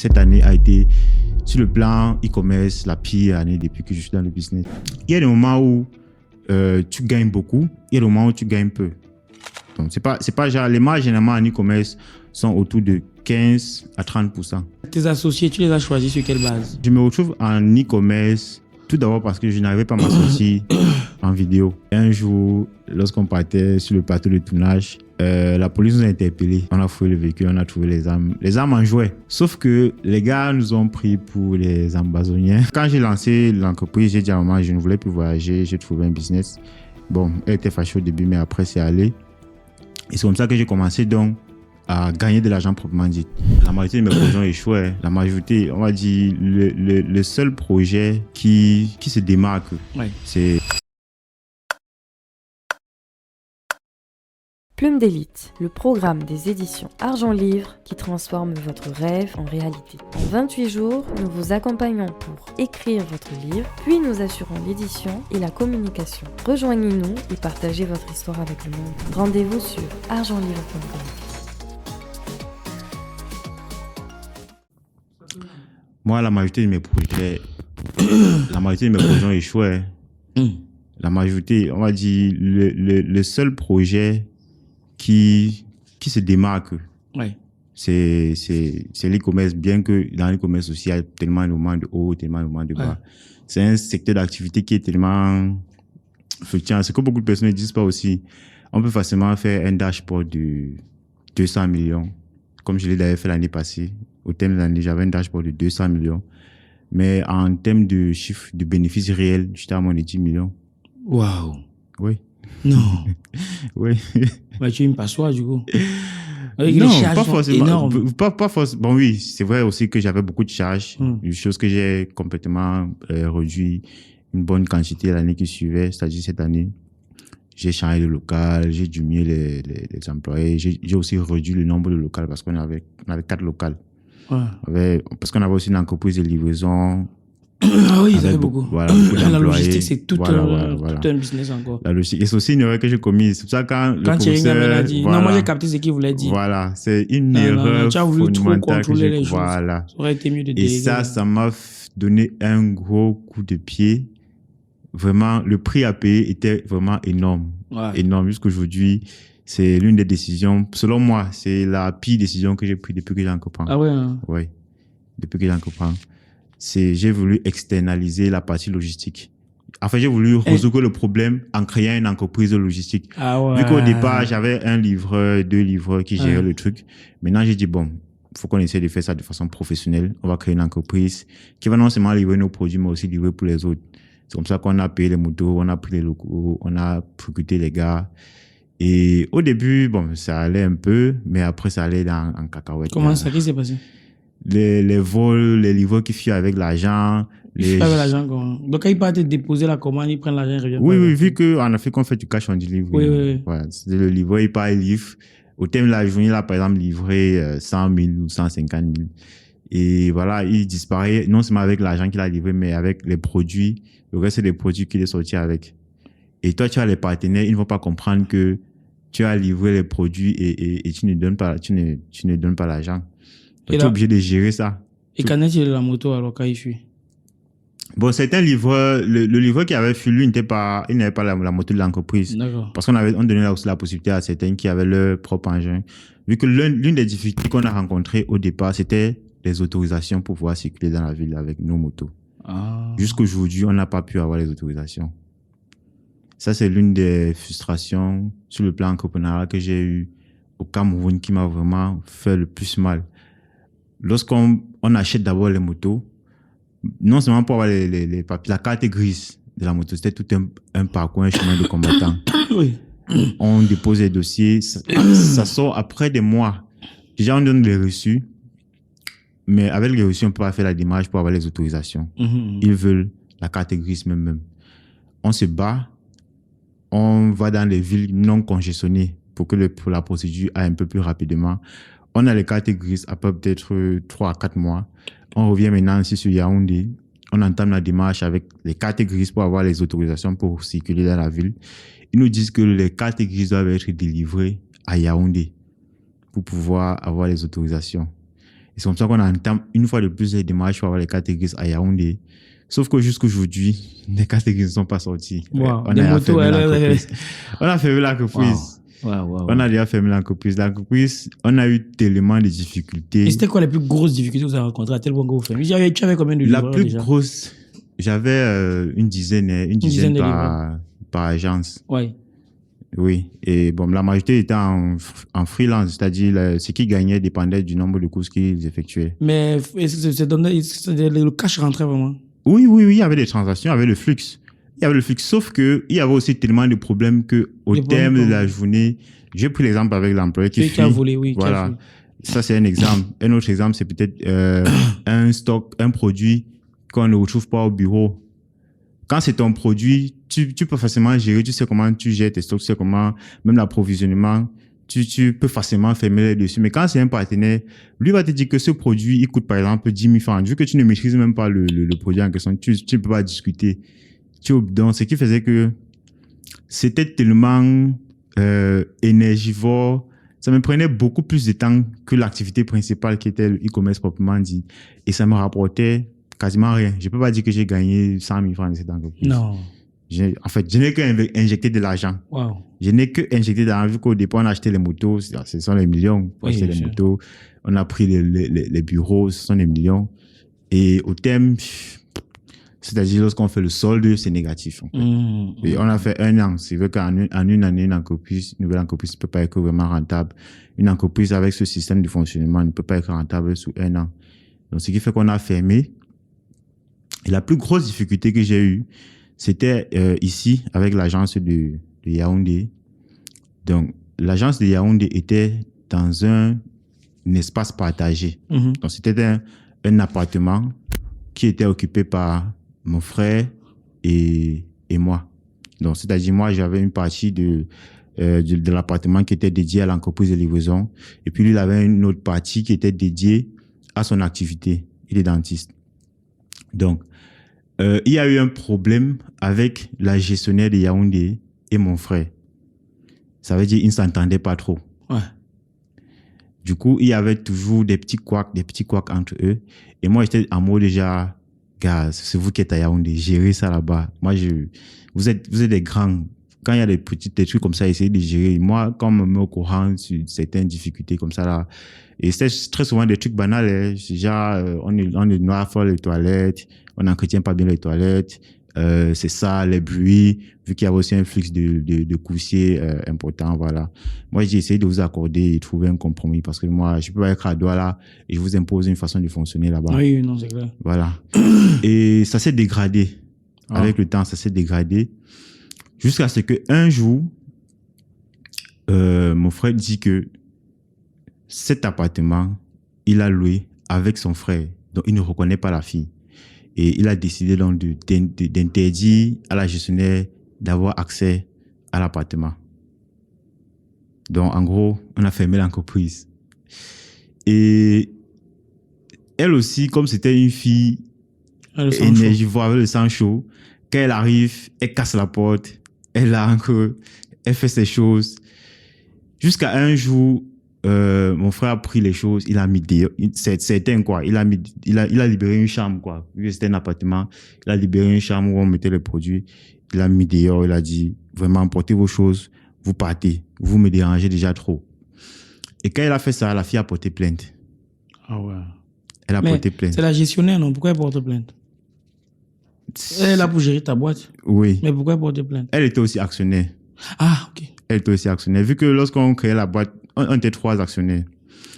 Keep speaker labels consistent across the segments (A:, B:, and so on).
A: cette année a été, sur le plan e-commerce, la pire année depuis que je suis dans le business. Il y a des moments où tu gagnes beaucoup, il y a des moments où tu gagnes peu. Donc, c'est pas genre, les marges généralement en e-commerce sont autour de 15 à 30%.
B: Tes associés, tu les as choisis sur quelle base?
A: Je me retrouve en e-commerce tout d'abord parce que je n'arrivais pas à m'associer en vidéo. Un jour, lorsqu'on partait sur le plateau de tournage, la police nous a interpellés. On a fouillé le véhicule, on a trouvé les armes. Les armes en jouaient. Sauf que les gars nous ont pris pour les ambazoniens. Quand j'ai lancé l'entreprise, j'ai dit à maman, je ne voulais plus voyager, j'ai trouvé un business. Bon, elle était fâchée au début, mais après, c'est allé. Et c'est comme ça que j'ai commencé donc à gagner de l'argent proprement dit. La majorité de mes projets ont échoué. La majorité, on va dire, le seul projet qui se démarque,
B: ouais,
A: c'est...
C: Plume d'élite, le programme des éditions Argent Livre qui transforme votre rêve en réalité. En 28 jours, nous vous accompagnons pour écrire votre livre, puis nous assurons l'édition et la communication. Rejoignez-nous et partagez votre histoire avec le monde. Rendez-vous sur argentlivre.com.
A: Moi, la majorité de mes projets ont échoué. La majorité, on va dire, le seul projet qui se démarque,
B: ouais,
A: c'est l'e-commerce, bien que dans l'e-commerce aussi, il y a tellement de moments de haut, tellement de moments de bas. Ouais. C'est un secteur d'activité qui est tellement fluctuant. Ce que beaucoup de personnes ne disent pas aussi, on peut facilement faire un dashboard de 200 millions, comme je l'ai d'ailleurs fait l'année passée. Au terme de l'année, j'avais un dashboard de 200 millions. Mais en termes de chiffre de bénéfices réels, j'étais à moins de 10 millions.
B: Waouh.
A: Oui.
B: Non.
A: Oui.
B: Bah, tu es une passoire, du coup. Avec
A: non,
B: les charges
A: pas forcément.
B: énormes.
A: Pas forcément. Bon, oui, c'est vrai aussi que j'avais beaucoup de charges. Une chose que j'ai complètement réduit une bonne quantité l'année qui suivait, c'est-à-dire cette année. J'ai changé de local, j'ai diminué les employés. J'ai aussi réduit le nombre de locales parce qu'on avait 4 locales. Ouais. Parce qu'on avait aussi une entreprise de livraison.
B: Ah oui, ils avaient beaucoup.
A: Voilà, beaucoup
B: la logistique, c'est tout un business encore.
A: La logistique. Et c'est aussi une erreur que j'ai commise. C'est pour ça quand
B: Thierry m'a dit,
A: voilà,
B: non, moi j'ai capté ce qu'il voulait dire.
A: Voilà, c'est une erreur
B: tu as voulu trop contrôler les choses.
A: Voilà.
B: Ça aurait été mieux de déléguer.
A: Et ça m'a donné un gros coup de pied. Vraiment, le prix à payer était vraiment énorme.
B: Ouais.
A: Énorme. Jusqu'aujourd'hui, c'est l'une des décisions, selon moi, c'est la pire décision que j'ai prise depuis que j'entreprends.
B: Ah ouais, hein?
A: Oui, depuis que j'entreprends. J'ai voulu externaliser la partie logistique. Enfin, j'ai voulu résoudre le problème en créant une entreprise de logistique.
B: Ah ouais.
A: Vu qu'au départ, j'avais un livreur, 2 livreurs qui géraient le truc. Maintenant, j'ai dit, bon, il faut qu'on essaie de faire ça de façon professionnelle. On va créer une entreprise qui va non seulement livrer nos produits, mais aussi livrer pour les autres. C'est comme ça qu'on a payé les motos, on a pris les locaux, on a recruté les gars. Et au début, bon, ça allait un peu, mais après, ça allait en cacahuète.
B: Comment ça? Qu'est-ce qui s'est passé?
A: Les vols, les livreurs qui fuient avec l'argent.
B: Ils fuient avec l'argent, quoi. Donc, quand ils partent déposer la commande, ils prennent l'argent et reviennent.
A: Oui, vu qu'en Afrique, on fait du cash on delivery.
B: Oui.
A: Voilà, le livreur, il part, il livre. Au terme de la journée, là, par exemple, livrer 100 000 ou 150 000. Et voilà, il disparaît, non seulement avec l'argent qu'il a livré, mais avec les produits. Le reste, c'est des produits qu'il est sorti avec. Et toi, tu as les partenaires, ils ne vont pas comprendre que tu as livré les produits et tu ne donnes pas, tu ne donnes pas l'argent. Tu es obligé de gérer ça.
B: Et qu'en est-il de la moto alors quand il fuit?
A: Bon, certains livreurs, le livreur qui avait fui, lui, il n'avait pas la moto de l'entreprise.
B: D'accord.
A: Parce qu'on donnait aussi la possibilité à certains qui avaient leur propre engin. Vu que l'une des difficultés qu'on a rencontrées au départ, c'était les autorisations pour pouvoir circuler dans la ville avec nos motos.
B: Ah.
A: Jusqu'aujourd'hui, on n'a pas pu avoir les autorisations. Ça, c'est l'une des frustrations sur le plan entrepreneurial que j'ai eu au Cameroun qui m'a vraiment fait le plus mal. Lorsqu'on achète d'abord les motos, non seulement pour avoir les papiers, la carte grise de la moto, c'était tout un parcours, un chemin de combattant.
B: Oui.
A: On dépose les dossiers, ça sort après des mois. Déjà, on donne les reçus, mais avec les reçus, on ne peut pas faire la démarche pour avoir les autorisations. Ils veulent la carte grise même. On se bat, on va dans les villes non congestionnées pour que la procédure aille un peu plus rapidement. On a les cartes grises après peut-être 3 à 4 mois. On revient maintenant ici sur Yaoundé. On entame la démarche avec les cartes grises pour avoir les autorisations pour circuler dans la ville. Ils nous disent que les cartes grises doivent être délivrées à Yaoundé pour pouvoir avoir les autorisations. Et c'est comme ça qu'on entame une fois de plus les démarches pour avoir les cartes grises à Yaoundé. Sauf que jusqu'aujourd'hui, les cartes grises ne sont pas sorties.
B: Wow.
A: On a fermé l'entreprise. On a fermé l'entreprise. On a déjà fermé l'entreprise. L'entreprise, on a eu tellement de difficultés.
B: Et c'était quoi les plus grosses difficultés que vous avez rencontrées à tel point que vous fermez? Tu avais combien de livreurs?
A: La plus grosse, j'avais une dizaine par agence.
B: Ouais.
A: Oui. Et bon, la majorité était en freelance, c'est-à-dire ce qu'ils gagnaient dépendait du nombre de courses qu'ils effectuaient.
B: Mais est-ce que le cash rentrait vraiment?
A: Oui, il y avait des transactions, il y avait le flux. Il y avait le flux, sauf qu'il y avait aussi tellement de problèmes qu'au terme de la journée, j'ai pris l'exemple avec l'employé qui
B: a volé, oui.
A: Voilà. Ça, c'est un exemple. Un autre exemple, c'est peut-être un stock, un produit qu'on ne retrouve pas au bureau. Quand c'est ton produit, tu peux facilement gérer, tu sais comment tu gères tes stocks, tu sais comment, même l'approvisionnement, tu peux facilement fermer les dessus. Mais quand c'est un partenaire, lui va te dire que ce produit, il coûte par exemple 10 000 francs. Vu que tu ne maîtrises même pas le produit en question, tu ne peux pas discuter. Donc, ce qui faisait que c'était tellement énergivore, ça me prenait beaucoup plus de temps que l'activité principale qui était le e-commerce proprement dit. Et ça me rapportait quasiment rien. Je ne peux pas dire que j'ai gagné 100 000 francs de cette entreprise.
B: Non.
A: En fait, je n'ai qu'injecté de l'argent.
B: Wow.
A: Je n'ai que injecté de l'argent. Vu qu'au départ, on a acheté les motos, ce sont les millions pour acheter les motos. On a pris les bureaux, ce sont les millions. Et au terme, c'est-à-dire lorsqu'on fait le solde, c'est négatif. En fait. Et on a fait 1 an. C'est vrai qu'en une année, une nouvelle entreprise ne peut pas être vraiment rentable. Une entreprise avec ce système de fonctionnement ne peut pas être rentable sous 1 an. Donc, ce qui fait qu'on a fermé. Et la plus grosse difficulté que j'ai eue, c'était ici, avec l'agence de Yaoundé. Donc, l'agence de Yaoundé était dans un espace partagé. Donc, c'était un appartement qui était occupé par mon frère et moi. Donc, c'est-à-dire, moi, j'avais une partie de l'appartement qui était dédiée à l'entreprise de livraison. Et puis, lui, il avait une autre partie qui était dédiée à son activité. Il est dentiste. Donc, il y a eu un problème avec la gestionnaire de Yaoundé et mon frère. Ça veut dire qu'ils ne s'entendaient pas trop.
B: Ouais.
A: Du coup, il y avait toujours des petits couacs entre eux. Et moi, j'étais en mode déjà, gars, c'est vous qui êtes à Yaoundé, gérez ça là-bas. Moi, vous êtes des grands. Quand il y a des trucs comme ça, essayez de gérer. Moi, quand on me met au courant sur certaines difficultés comme ça là, et c'est très souvent des trucs banals, hein. Déjà, on est noir fort les toilettes, on n'entretient pas bien les toilettes, c'est ça, les bruits, vu qu'il y avait aussi un flux de coursiers important, voilà. Moi, j'ai essayé de vous accorder et trouver un compromis parce que moi, je peux pas être à doigt là et je vous impose une façon de fonctionner là-bas.
B: Oui, non, c'est clair.
A: Voilà. Et ça s'est dégradé. Avec le temps, ça s'est dégradé. Jusqu'à ce qu'un jour, mon frère dit que cet appartement, il a loué avec son frère. Donc, il ne reconnaît pas la fille. Et il a décidé donc d'interdire à la gestionnaire d'avoir accès à l'appartement. Donc, en gros, on a fermé l'entreprise. Et elle aussi, comme c'était une fille énergivore avec le sang chaud, quand elle arrive, elle casse la porte, elle fait ses choses. Jusqu'à un jour, mon frère a pris les choses, il a mis des, certains quoi, il a libéré une chambre quoi, vu que c'était un appartement, il a libéré une chambre où on mettait les produits, il a mis dehors, il a dit vraiment portez vos choses, vous partez, vous me dérangez déjà trop. Et quand elle a fait ça, la fille a porté plainte.
B: Ah ouais.
A: Elle a porté plainte.
B: C'est la gestionnaire non? Pourquoi elle porte plainte? Elle est là pour gérer ta boîte.
A: Oui.
B: Mais pourquoi elle porte plainte?
A: Elle était aussi actionnaire.
B: Ah ok.
A: Elle était aussi actionnaire. Vu que lorsqu'on créait la boîte, on était 3 actionnaires.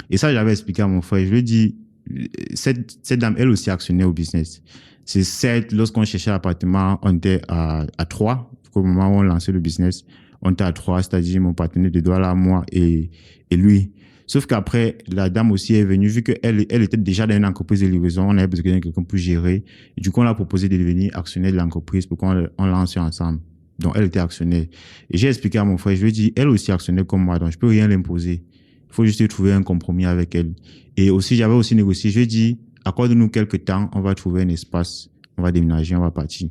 A: Et ça, j'avais expliqué à mon frère. Je lui ai dit, cette dame, elle aussi actionnaire au business. C'est certes, lorsqu'on cherchait l'appartement, on était à 3. Au moment où on lançait le business, on était à 3, c'est-à-dire mon partenaire de doigt là, moi et lui. Sauf qu'après, la dame aussi est venue, vu qu'elle était déjà dans une entreprise de livraison, on avait besoin de quelqu'un pour gérer. Et du coup, on a proposé de devenir actionnaire de l'entreprise pour qu'on lance ensemble. Donc, elle était actionnaire. Et j'ai expliqué à mon frère, je lui ai dit, elle aussi actionnaire comme moi, donc je peux rien l'imposer. Il faut juste trouver un compromis avec elle. Et aussi, j'avais aussi négocié, je lui ai dit, accorde-nous quelques temps, on va trouver un espace, on va déménager, on va partir.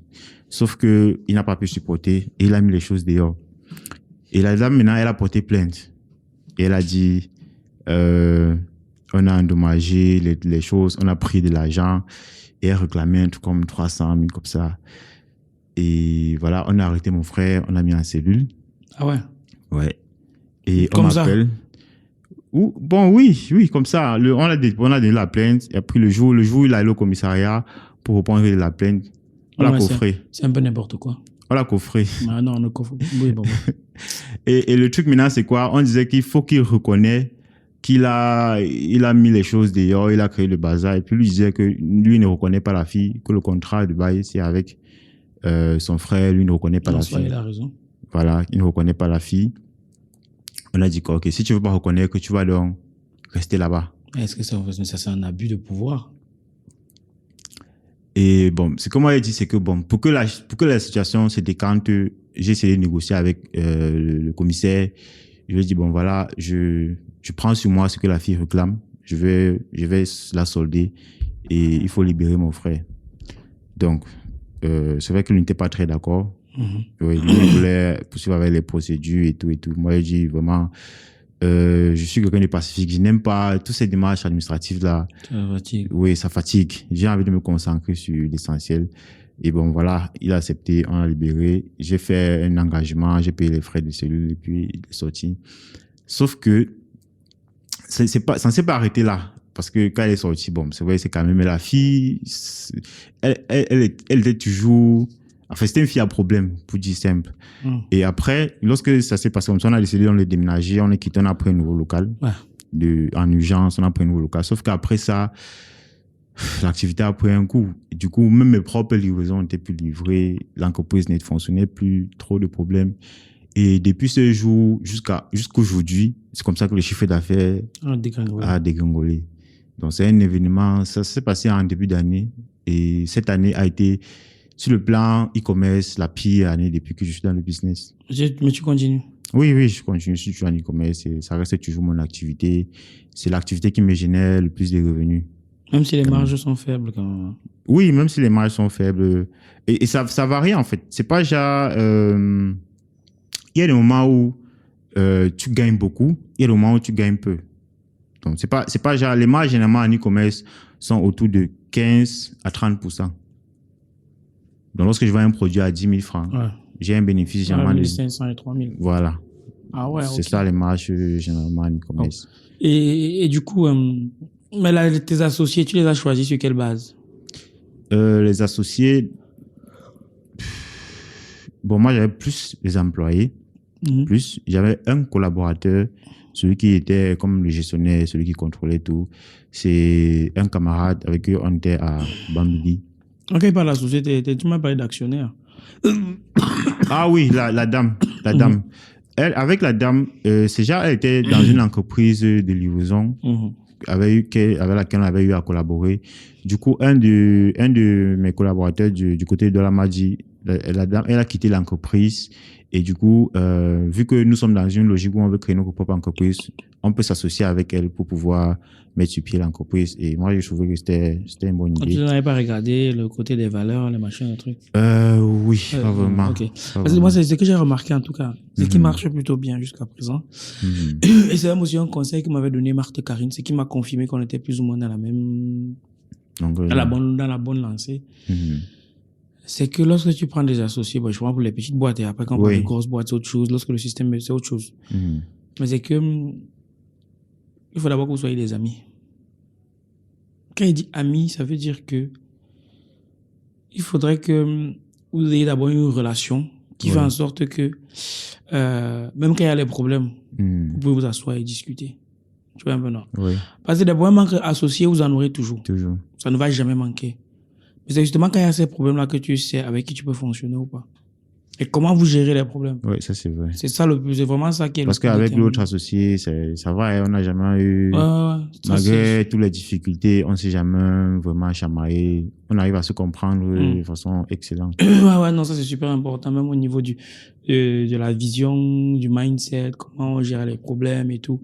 A: Sauf que il n'a pas pu supporter et il a mis les choses dehors. Et la dame, maintenant, elle a porté plainte. Et elle a dit, on a endommagé les choses, on a pris de l'argent et elle réclamait un truc comme 300 000 comme ça. Et voilà, on a arrêté mon frère, on l'a mis en cellule.
B: Ah ouais?
A: Ouais. Et
B: Comme
A: on
B: ça?
A: m'appelle. Bon, oui, comme ça. On a donné la plainte. Et après, le jour où il a allé au commissariat pour reprendre la plainte, on l'a
B: Ouais,
A: coffré.
B: C'est un peu n'importe quoi.
A: On l'a coffré.
B: Ah non, on ne coffre. Oui, bon.
A: Et le truc maintenant, c'est quoi? On disait qu'il faut qu'il reconnaisse qu'il a mis les choses dehors, il a créé le bazar. Et puis lui disait que lui ne reconnaît pas la fille, que le contrat de bail, c'est avec son frère, lui ne reconnaît pas la fille.
B: Il a raison.
A: Voilà, il ne reconnaît pas la fille. On a dit que, ok, si tu veux pas reconnaître, que tu vas donc rester là-bas.
B: Est-ce que ça c'est un abus de pouvoir?
A: Et bon, c'est comme on a dit, c'est que bon, pour que la situation se décante, j'ai essayé de négocier avec le commissaire. Je lui ai dit, bon, voilà, je prends sur moi ce que la fille réclame. Je vais la solder et il faut libérer mon frère. Donc, c'est vrai qu'il n'était pas très d'accord. Oui, lui, il voulait poursuivre avec les procédures et tout. Moi, j'ai dit vraiment, je suis quelqu'un de pacifique. Je n'aime pas toutes ces démarches administratives-là.
B: Ça fatigue.
A: Oui, ça fatigue. J'ai envie de me concentrer sur l'essentiel. Et bon, voilà, il a accepté, on l'a libéré. J'ai fait un engagement, j'ai payé les frais de cellule et puis il est sorti. Sauf que ça ne s'est pas arrêté là. Parce que quand elle est sortie, bon, c'est vrai, c'est quand même la fille. Elle était toujours... Enfin, c'était une fille à problème, pour dire simple. Et après, lorsque ça s'est passé comme ça, on a décidé de le déménager, on est quitté, on a pris un nouveau local. Ouais. En urgence, on a pris un nouveau local. Sauf qu'après ça, l'activité a pris un coup. Et du coup, même mes propres livraisons n'étaient plus livrées. L'entreprise ne fonctionnait plus, trop de problèmes. Et depuis ce jour jusqu'aujourd'hui, c'est comme ça que le chiffre d'affaires a dégringolé. Donc, c'est un événement, ça s'est passé en début d'année. Et cette année a été, sur le plan e-commerce, la pire année depuis que je suis dans le business.
B: Mais tu continues?
A: Oui, je continue. Je suis toujours en e-commerce et ça reste toujours mon activité. C'est l'activité qui me génère le plus de revenus.
B: Même si les marges sont faibles quand même.
A: Oui, même si les marges sont faibles. Et ça varie en fait. C'est pas genre... il y a des moments où tu gagnes beaucoup, il y a des moments où tu gagnes peu. Donc, c'est pas genre... Les marges généralement en e-commerce sont autour de 15 à 30%. Donc, lorsque je vends un produit à 10 000 francs, ouais, j'ai un bénéfice généralement de
B: 500 et 3 000.
A: Voilà.
B: Ah ouais,
A: c'est ça les marges généralement en e-commerce.
B: Oh. Et du coup, mais là, tes associés, tu les as choisis sur quelle base?
A: Les associés, bon, moi j'avais plus les employés, plus j'avais un collaborateur, celui qui était comme le gestionnaire, celui qui contrôlait tout. C'est un camarade avec qui on était à Bambili.
B: Ok, par la société, tu m'as parlé d'actionnaire.
A: Ah oui, la dame. Avec la dame, c'est genre, elle était dans une entreprise de livraison avec laquelle on avait eu à collaborer. Du coup, un de mes collaborateurs du côté de la m'a dit, la dame, elle a quitté l'entreprise. Et du coup, vu que nous sommes dans une logique où on veut créer notre propre entreprise, on peut s'associer avec elle pour pouvoir mettre sur pied l'entreprise. Et moi, je trouvais que c'était une bonne idée.
B: Tu n'avais pas regardé le côté des valeurs, les machins, les trucs?
A: Oui, pas vraiment.
B: Okay. Parce que moi, c'est ce que j'ai remarqué en tout cas. C'est ce qui marche plutôt bien jusqu'à présent. Et c'est même aussi un conseil que m'avait donné Marthe Karine, c'est qui m'a confirmé qu'on était plus ou moins dans la même... dans la bonne lancée. C'est que lorsque tu prends des associés, je prends pour les petites boîtes et après quand on prend des grosses boîtes, c'est autre chose. Lorsque le système, c'est autre chose. Mais c'est que il faut d'abord que vous soyez des amis. Quand il dit amis, ça veut dire que il faudrait que vous ayez d'abord une relation qui fait en sorte que même quand il y a les problèmes, vous pouvez vous asseoir et discuter. Tu vois un peu, non? Parce que d'abord, un manque associé, vous en aurez toujours. Ça ne va jamais manquer. Mais c'est justement quand il y a ces problèmes-là que tu sais avec qui tu peux fonctionner ou pas. Et comment vous gérez les problèmes.
A: Oui, ça c'est vrai.
B: C'est ça c'est vraiment ça qui est
A: parce qu'avec l'autre associé, ça va, on n'a jamais eu, malgré toutes les difficultés, on ne s'est jamais vraiment chamaillé. On arrive à se comprendre de façon excellente.
B: Non, ça c'est super important, même au niveau de la vision, du mindset, comment on gère les problèmes et tout.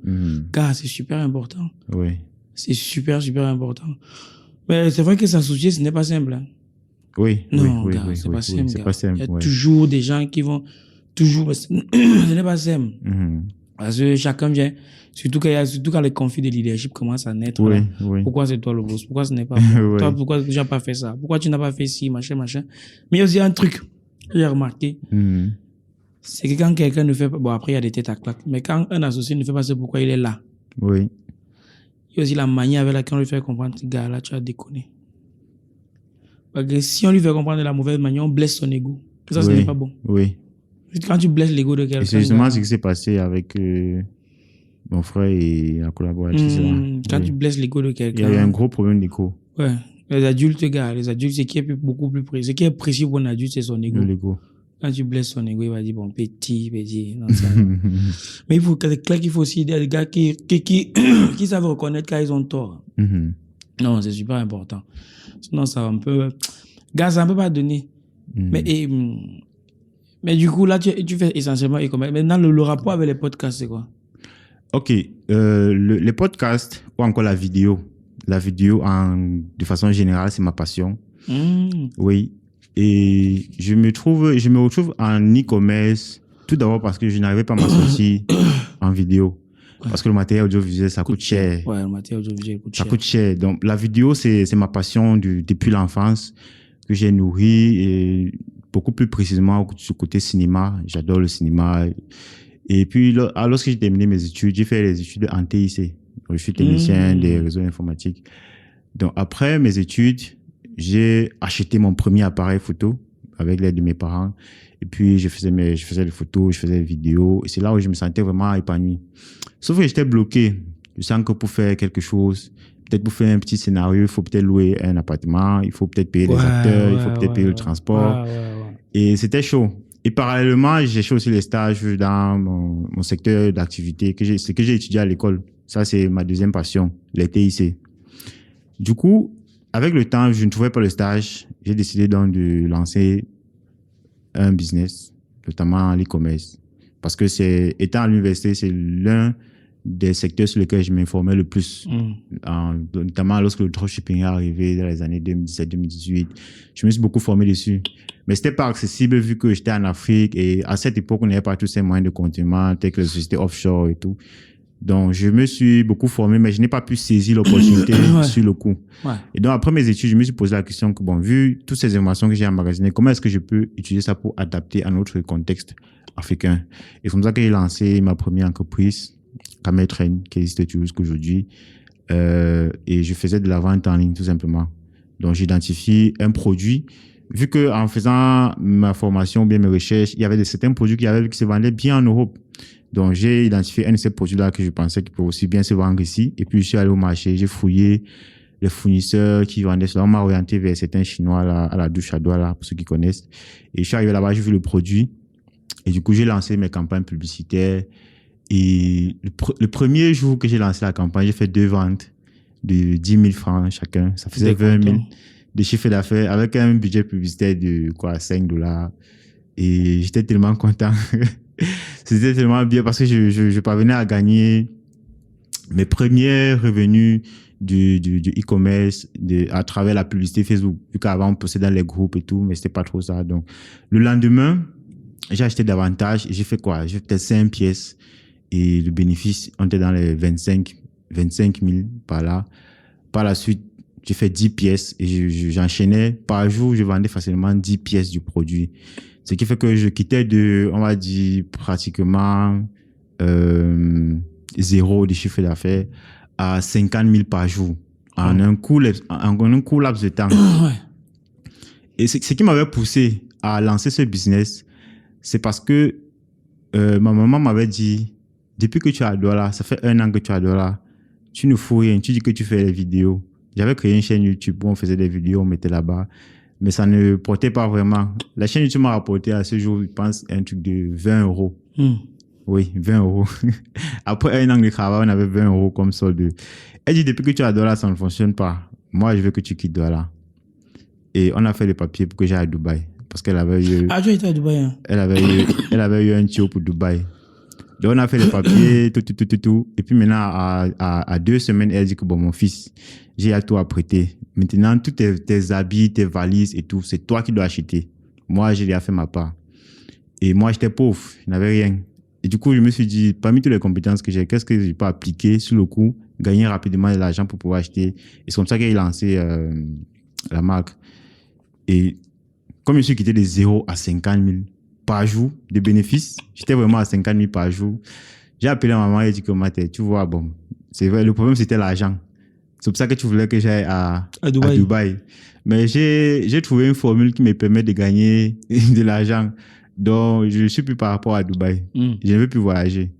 B: Car c'est super important.
A: Oui.
B: C'est super, super important. Mais c'est vrai que s'associer, ce n'est pas simple. Hein.
A: Oui,
B: c'est pas simple. Il y a toujours des gens qui vont... Toujours... ce n'est pas simple. Parce que chacun vient, surtout quand les conflits de leadership commencent à naître.
A: Oui,
B: là.
A: oui.
B: Pourquoi c'est toi le boss? Pourquoi ce n'est pas moi?
A: Oui.
B: Toi, pourquoi tu n'as pas fait ça? Pourquoi tu n'as pas fait ci, machin. Mais il y a aussi un truc que j'ai remarqué. C'est que quand quelqu'un ne fait pas... Bon, après, il y a des têtes à claque. Mais quand un associé ne fait pas ce pourquoi il est là.
A: Oui.
B: Il y a aussi la manière avec laquelle on lui fait comprendre que, gars, là, tu as déconné. Parce que si on lui fait comprendre de la mauvaise manière, on blesse son ego. Et ça, ce n'est pas bon.
A: Oui.
B: Quand tu blesses l'ego de quelqu'un...
A: Et c'est justement ce qui s'est passé avec mon frère et la collaboratrice.
B: Quand tu blesses l'ego de quelqu'un...
A: Il y a eu un gros problème d'ego.
B: Ouais. Les adultes, gars, ce qui est beaucoup plus précieux. Ce qui est précieux pour un adulte, c'est son ego.
A: L'ego.
B: Quand tu blesses son ego, il va dire, bon, petit. Non, ça, mais il faut qu'il faut aussi des gars qui savent reconnaître quand ils ont tort. Non, c'est super important. Sinon, ça va un peu... Gars, ça ne peut pas donner. Mais du coup, là, tu fais essentiellement e-commerce. Maintenant, le rapport avec les podcasts, c'est quoi?
A: Ok. Les podcasts ou encore la vidéo. La vidéo, de façon générale, c'est ma passion. Oui. Et je me retrouve en e-commerce, tout d'abord parce que je n'arrivais pas à m'associer en vidéo. Parce que le matériel audiovisuel, ça coûte cher.
B: Ouais, le matériel audiovisuel coûte cher.
A: Ça coûte cher. Donc, la vidéo, c'est ma passion depuis l'enfance que j'ai nourrie, et beaucoup plus précisément sur le côté cinéma. J'adore le cinéma. Et puis, lorsque j'ai terminé mes études, j'ai fait les études en TIC. Je suis technicien des réseaux informatiques. Donc, après mes études, j'ai acheté mon premier appareil photo avec l'aide de mes parents. Et puis, je faisais des photos, je faisais des vidéos. Et c'est là où je me sentais vraiment épanoui. Sauf que j'étais bloqué. Je sens que pour faire quelque chose, peut-être pour faire un petit scénario, il faut peut-être louer un appartement, il faut peut-être payer des acteurs, il faut peut-être payer le transport. Et c'était chaud. Et parallèlement, j'ai fait aussi les stages dans mon secteur d'activité, ce que j'ai étudié à l'école. Ça, c'est ma deuxième passion, les TIC. Du coup, avec le temps, je ne trouvais pas le stage. J'ai décidé donc de lancer un business, notamment l'e-commerce. Parce que étant à l'université, c'est l'un des secteurs sur lesquels je m'informais le plus. Notamment lorsque le dropshipping est arrivé dans les années 2017-2018. Je me suis beaucoup formé dessus. Mais c'était pas accessible vu que j'étais en Afrique, et à cette époque, on n'avait pas tous ces moyens de contournement, tels que les sociétés offshore et tout. Donc, je me suis beaucoup formé, mais je n'ai pas pu saisir l'opportunité sur le coup. Et donc, après mes études, je me suis posé la question que, bon, vu toutes ces informations que j'ai emmagasinées, comment est-ce que je peux utiliser ça pour adapter à notre contexte africain? Et c'est comme ça que j'ai lancé ma première entreprise, Camel Train, qui existe toujours jusqu'aujourd'hui. Et je faisais de la vente en ligne, tout simplement. Donc, j'identifie un produit. Vu que en faisant ma formation, bien mes recherches, il y avait certains produits qui se vendaient bien en Europe. Donc, j'ai identifié un de ces produits-là que je pensais qu'il pouvait aussi bien se vendre ici. Et puis, je suis allé au marché, j'ai fouillé les fournisseurs qui vendaient cela. On m'a orienté vers certains Chinois là, à la douche à doigts, là, pour ceux qui connaissent. Et je suis arrivé là-bas, j'ai vu le produit. Et du coup, j'ai lancé mes campagnes publicitaires. Et le premier jour que j'ai lancé la campagne, j'ai fait 2 ventes de 10 000 francs chacun. Ça faisait 20 000 de chiffre d'affaires avec un budget publicitaire de $5. Et j'étais tellement content. C'était tellement bien parce que je parvenais à gagner mes premiers revenus du e-commerce à travers la publicité Facebook. Vu qu'avant, on postait dans les groupes et tout, mais c'était pas trop ça. Donc, le lendemain, j'ai acheté davantage et j'ai fait quoi? J'ai fait peut-être 5 pièces et le bénéfice, on était dans les 25 000 par là. Par la suite, j'ai fait 10 pièces et j'enchaînais. Par jour, je vendais facilement 10 pièces du produit. Ce qui fait que je quittais on va dire, pratiquement 0 de chiffre d'affaires à 50 000 par jour en un court laps de temps. Et ce qui m'avait poussé à lancer ce business, c'est parce que ma maman m'avait dit, depuis que tu as Douala, ça fait 1 an que tu as Douala, tu ne fous rien, tu dis que tu fais des vidéos. J'avais créé une chaîne YouTube où on faisait des vidéos, on mettait là-bas. Mais ça ne portait pas vraiment. La chaîne YouTube m'a rapporté à ce jour, je pense, un truc de 20 €. Oui, 20 €. Après 1 an de travail, on avait 20 € comme solde. Elle dit, depuis que tu as Douala, ça ne fonctionne pas. Moi, je veux que tu quittes Douala. Et on a fait les papiers pour que j'aille à Dubaï. Parce qu'elle avait eu...
B: Ah, tu étais à Dubaï, hein?
A: Elle avait eu un tuyau pour Dubaï. Donc, on a fait les papiers, tout. Et puis maintenant, à 2 semaines, elle dit que, bon, mon fils, j'ai à tout à prêter. Maintenant, tous tes habits, tes valises et tout, c'est toi qui dois acheter. Moi, j'ai déjà fait ma part. Et moi, j'étais pauvre, je n'avais rien. Et du coup, je me suis dit, parmi toutes les compétences que j'ai, qu'est-ce que je peux appliquer sur le coup, gagner rapidement de l'argent pour pouvoir acheter. Et c'est comme ça que j'ai lancé la marque. Et comme je suis quitté de 0 à 50 000 par jour de bénéfices, j'étais vraiment à 50 000 par jour. J'ai appelé ma maman et dit que tu vois, bon, c'est vrai, le problème c'était l'argent. C'est pour ça que tu voulais que j'aille à Dubaï. Mais j'ai trouvé une formule qui me permet de gagner de l'argent. Donc, je ne suis plus par rapport à Dubaï. Je ne veux plus voyager.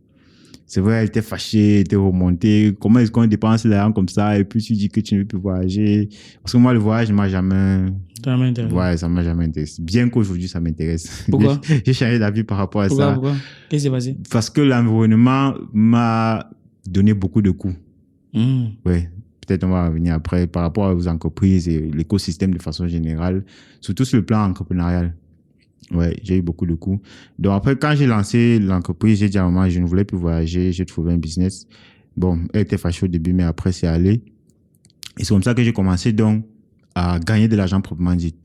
A: C'est vrai, elle était fâchée, elle était remontée. Comment est-ce qu'on dépense l'argent comme ça et puis tu dis que tu ne veux plus voyager? Parce que moi, le voyage ne m'a jamais... Ouais, ça ne m'a jamais intéressé. Bien qu'aujourd'hui, ça m'intéresse.
B: Pourquoi?
A: J'ai changé d'avis par rapport à ça.
B: Pourquoi? Qu'est-ce qui s'est passé?
A: Parce que l'environnement m'a donné beaucoup de coups. Ouais. Peut-être on va revenir après par rapport aux entreprises et l'écosystème de façon générale, surtout sur le plan entrepreneurial. Ouais, j'ai eu beaucoup de coups. Donc après, quand j'ai lancé l'entreprise, j'ai dit à maman, je ne voulais plus voyager, j'ai trouvé un business. Bon, elle était fâchée au début, mais après, c'est allé. Et c'est comme ça que j'ai commencé donc à gagner de l'argent proprement dit.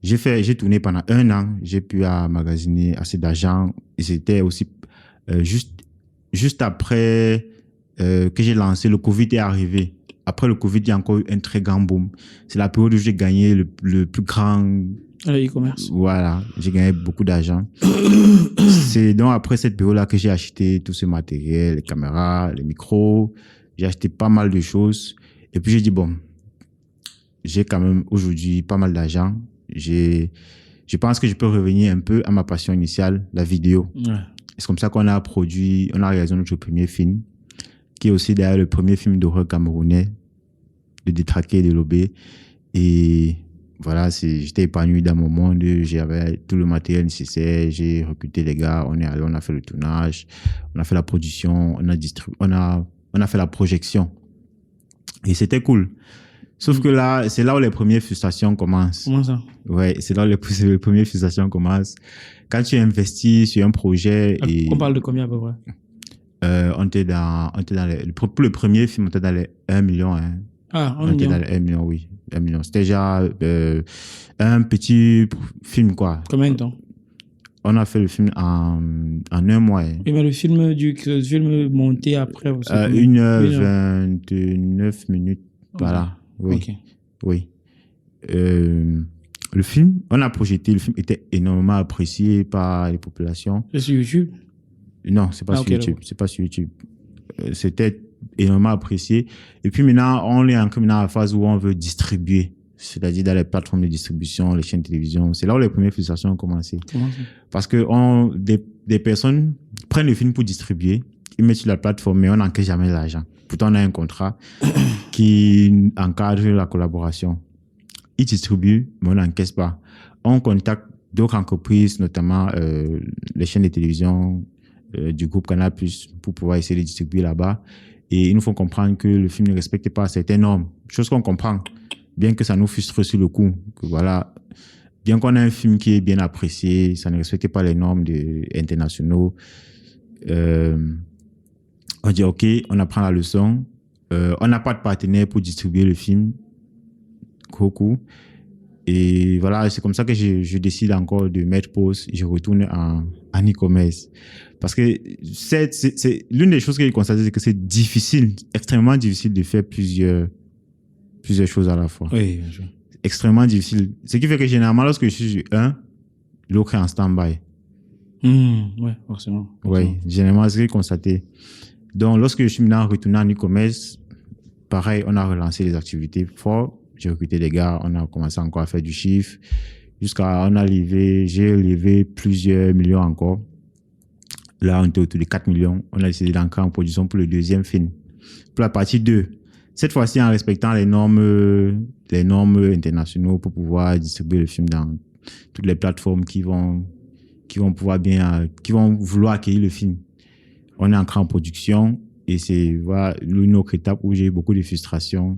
A: J'ai tourné pendant 1 an, j'ai pu magasiner assez d'argent. Et c'était aussi juste après que j'ai lancé, le Covid est arrivé. Après le Covid, il y a encore eu un très grand boom. C'est la période où j'ai gagné le plus grand...
B: Le e-commerce.
A: Voilà, j'ai gagné beaucoup d'argent. C'est donc après cette période-là que j'ai acheté tout ce matériel, les caméras, les micros. J'ai acheté pas mal de choses. Et puis j'ai dit, bon, j'ai quand même aujourd'hui pas mal d'argent. Je pense que je peux revenir un peu à ma passion initiale, la vidéo.
B: Ouais.
A: C'est comme ça qu'on a réalisé notre premier film, qui est aussi d'ailleurs le premier film d'horreur camerounais, de Détraqué et de Lobé. Et voilà, j'étais épanoui dans mon monde, j'avais tout le matériel nécessaire, j'ai recruté les gars, on est allé, on a fait le tournage, on a fait la production, on a fait la projection. Et c'était cool. Sauf que là, c'est là où les premières frustrations commencent.
B: Comment ça?
A: Ouais, c'est là où les premières frustrations commencent. Quand tu investis sur un projet et...
B: On parle de combien à peu près?
A: On était dans pour le premier film, on était dans les 1 million. Hein.
B: Ah, 1
A: on
B: million.
A: était dans les 1 million, oui. 1 million. C'était déjà un petit film, quoi.
B: Combien de temps?
A: On a fait le film en 1 mois. Hein.
B: Oui, mais le film monté après...
A: 1h29 minutes, voilà. Oui.
B: Okay.
A: Oui. Le film, on a projeté, le film était énormément apprécié par les populations.
B: C'est sur YouTube?
A: Non, c'est pas sur YouTube. C'est pas sur YouTube. C'était énormément apprécié. Et puis maintenant, on est encore dans la phase où on veut distribuer, c'est-à-dire dans les plateformes de distribution, les chaînes de télévision. C'est là où les premières frustrations ont commencé.
B: Comment ça?
A: Parce que des personnes prennent le film pour distribuer, ils mettent sur la plateforme, mais on n'encaisse jamais l'argent. Pourtant, on a un contrat qui encadre la collaboration. Ils distribuent, mais on n'encaisse pas. On contacte d'autres entreprises, notamment les chaînes de télévision du groupe Canal+, pour pouvoir essayer de distribuer là-bas. Et ils nous font comprendre que le film ne respecte pas certaines normes. Chose qu'on comprend, bien que ça nous frustre sur le coup. Que voilà, bien qu'on ait un film qui est bien apprécié, ça ne respecte pas les normes internationaux. On dit OK, on apprend la leçon. On n'a pas de partenaire pour distribuer le film. Coucou. Et voilà, c'est comme ça que je décide encore de mettre pause. Je retourne en e-commerce. Parce que c'est l'une des choses que j'ai constatées, c'est que c'est difficile, extrêmement difficile de faire plusieurs choses à la fois.
B: Oui, bien sûr.
A: Extrêmement difficile. Ce qui fait que généralement, lorsque je suis sur un, l'autre est en stand-by.
B: Ouais, forcément.
A: Oui, généralement, c'est ce que j'ai constaté. Donc, lorsque je suis maintenant retourné en e-commerce, pareil, on a relancé les activités fortes. J'ai recruté des gars, on a commencé encore à faire du chiffre. J'ai levé plusieurs millions encore. Là, on était autour de 4 millions. On a décidé d'entrer en production pour le deuxième film. Pour la partie 2. Cette fois-ci, en respectant les normes internationales pour pouvoir distribuer le film dans toutes les plateformes qui vont vouloir accueillir le film. On est entré en production et c'est une autre étape où j'ai eu beaucoup de frustration,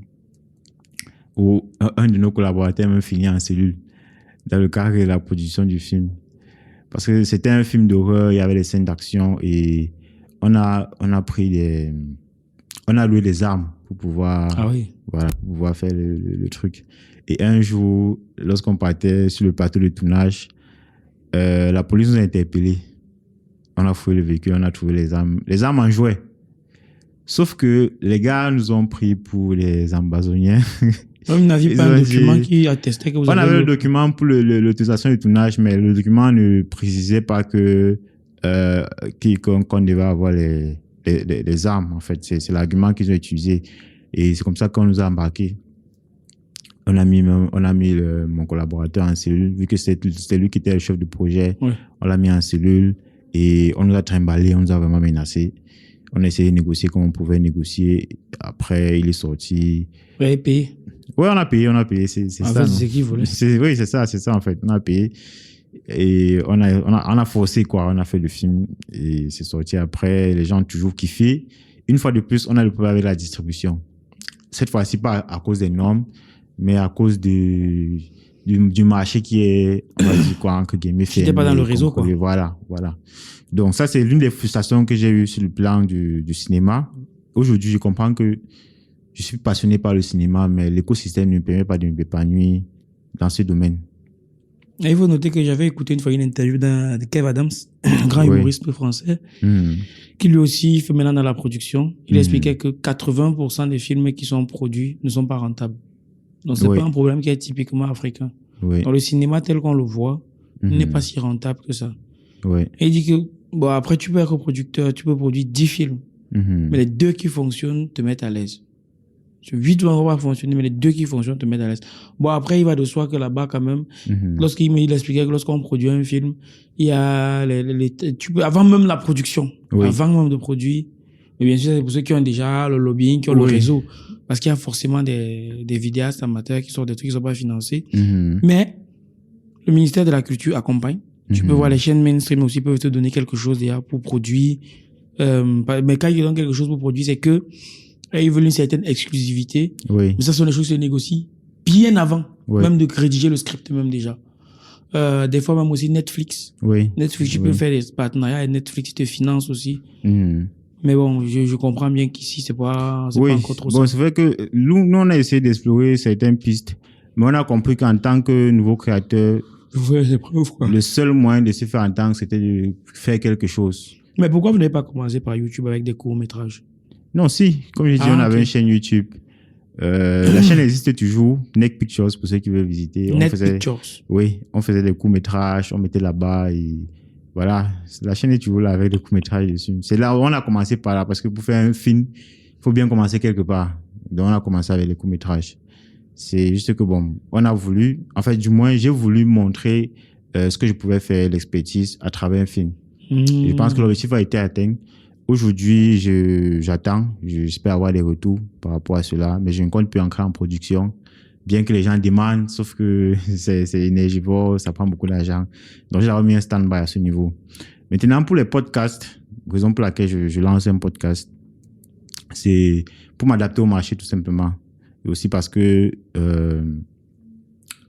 A: où un de nos collaborateurs m'a fini en cellule dans le cadre de la production du film. Parce que c'était un film d'horreur, il y avait des scènes d'action et on a loué des armes pour pouvoir, pour pouvoir faire le truc. Et un jour, lorsqu'on partait sur le plateau de tournage, la police nous a interpellés. On a fouillé le véhicule, on a trouvé les armes. Les armes en jouaient. Sauf que les gars nous ont pris pour les Amazoniens.
B: Vous n'aviez pas un document qui attestait que vous avez...
A: On avait le document pour l'autorisation du tournage, mais le document ne précisait pas qu'on devait avoir les armes. En fait, c'est l'argument qu'ils ont utilisé. Et c'est comme ça qu'on nous a embarqués. On a mis mon collaborateur en cellule, vu que c'était lui qui était le chef de projet.
B: Ouais.
A: On l'a mis en cellule et on nous a trimballé, on nous a vraiment menacé. On a essayé de négocier comme on pouvait négocier. Après, il est sorti.
B: Vous avez payé?
A: Oui, on a payé. C'est ça.
B: En fait, c'est qui voulait.
A: Oui, c'est ça en fait. On a payé. Et on a forcé, quoi. On a fait le film et c'est sorti après. Les gens ont toujours kiffé. Une fois de plus, on a le problème avec la distribution. Cette fois-ci, pas à cause des normes, mais à cause du marché qui est, on va dire quoi, entre guillemets,
B: qui n'était pas dans le réseau, quoi.
A: Voilà. Donc ça, c'est l'une des frustrations que j'ai eues sur le plan du cinéma. Aujourd'hui, je comprends que je suis passionné par le cinéma, mais l'écosystème ne me permet pas de m'épanouir dans ce domaine.
B: Et il faut noter que j'avais écouté une fois une interview de Kev Adams, un grand humoriste français, qui lui aussi fait maintenant dans la production. Il expliquait que 80% des films qui sont produits ne sont pas rentables. Donc, c'est pas un problème qui est typiquement africain. Dans le cinéma tel qu'on le voit, n'est pas si rentable que ça. Et il dit que, bon, après, tu peux être producteur, tu peux produire 10 films, mais les 2 qui fonctionnent te mettent à l'aise. 8 vont pas fonctionner, mais les 2 qui fonctionnent te mettent à l'aise. Bon, après, il va de soi que là-bas, quand même, il expliquait que lorsqu'on produit un film, il y a tu peux, avant même la production, avant même de produire, mais bien sûr, c'est pour ceux qui ont déjà le lobbying, qui ont le réseau, parce qu'il y a forcément des vidéastes amateurs qui sortent des trucs qui ne sont pas financés. Mais le ministère de la Culture accompagne. Tu peux voir les chaînes mainstream aussi peuvent te donner quelque chose déjà pour produire. Mais quand ils donnent quelque chose pour produire, c'est que ils veulent une certaine exclusivité. Mais ça sont des choses qui se négocient bien avant, même de rédiger le script même déjà. Des fois même aussi Netflix. Netflix, tu peux faire des partenariats et Netflix te finance aussi. Mais bon, je comprends bien qu'ici, c'est pas encore trop ça.
A: Bon, c'est vrai que nous, on a essayé d'explorer certaines pistes, mais on a compris qu'en tant que nouveau créateur, le seul moyen de se faire entendre, c'était de faire quelque chose.
B: Mais pourquoi vous n'avez pas commencé par YouTube avec des courts-métrages?
A: Non, si. Comme je dis, on avait une chaîne YouTube. La chaîne existe toujours. Neck Pictures, pour ceux qui veulent visiter.
B: Pictures.
A: Oui, on faisait des courts-métrages, on mettait là-bas et voilà. La chaîne est toujours là avec des courts-métrages dessus. C'est là où on a commencé par là, parce que pour faire un film, il faut bien commencer quelque part. Donc, on a commencé avec les courts-métrages. C'est juste que bon, on a voulu, en fait, du moins, j'ai voulu montrer ce que je pouvais faire, l'expertise à travers un film. Je pense que l'objectif a été atteint. Aujourd'hui, j'attends, j'espère avoir des retours par rapport à cela, mais je ne compte plus entrer en production, bien que les gens demandent, sauf que c'est énergivore, ça prend beaucoup d'argent. Donc, j'ai remis un stand-by à ce niveau. Maintenant, pour les podcasts, raison pour laquelle je lance un podcast, c'est pour m'adapter au marché tout simplement. Et aussi parce que,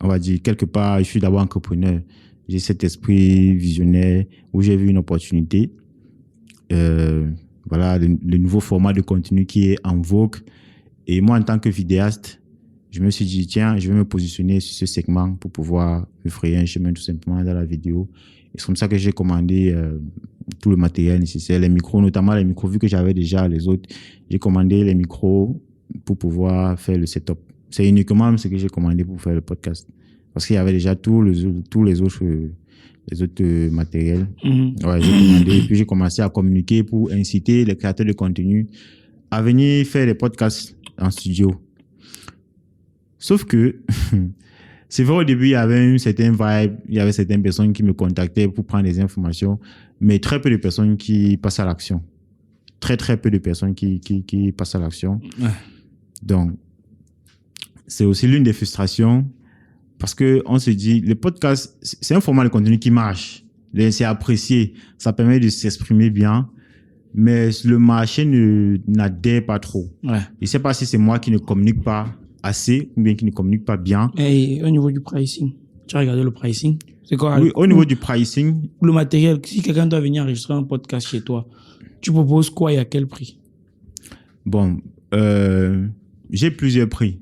A: on va dire, quelque part, je suis d'abord entrepreneur. J'ai cet esprit visionnaire où j'ai vu une opportunité. Voilà, le nouveau format de contenu qui est en vogue. Et moi, en tant que vidéaste, je me suis dit, tiens, je vais me positionner sur ce segment pour pouvoir me frayer un chemin tout simplement dans la vidéo. Et c'est comme ça que j'ai commandé tout le matériel nécessaire, les micros, notamment les micros, vu que j'avais déjà les autres. J'ai commandé les micros pour pouvoir faire le setup. C'est uniquement ce que j'ai commandé pour faire le podcast. Parce qu'il y avait déjà tous les autres matériels. Ouais, j'ai commandé et puis j'ai commencé à communiquer pour inciter les créateurs de contenu à venir faire des podcasts en studio. Sauf que, c'est vrai, au début, il y avait une certaine vibe, il y avait certaines personnes qui me contactaient pour prendre des informations, mais très peu de personnes qui passent à l'action. Très, très peu de personnes qui passent à l'action. Donc, c'est aussi l'une des frustrations. Parce que on se dit, le podcast, c'est un format de contenu qui marche. C'est apprécié. Ça permet de s'exprimer bien. Mais le marché n'adhère pas trop. Je ne sais pas si c'est moi qui ne communique pas assez ou bien qui ne communique pas bien.
B: Et au niveau du pricing, tu as regardé le pricing? C'est quoi?
A: Oui, au niveau du pricing.
B: Le matériel, si quelqu'un doit venir enregistrer un podcast chez toi, tu proposes quoi et à quel prix?
A: Bon, j'ai plusieurs prix.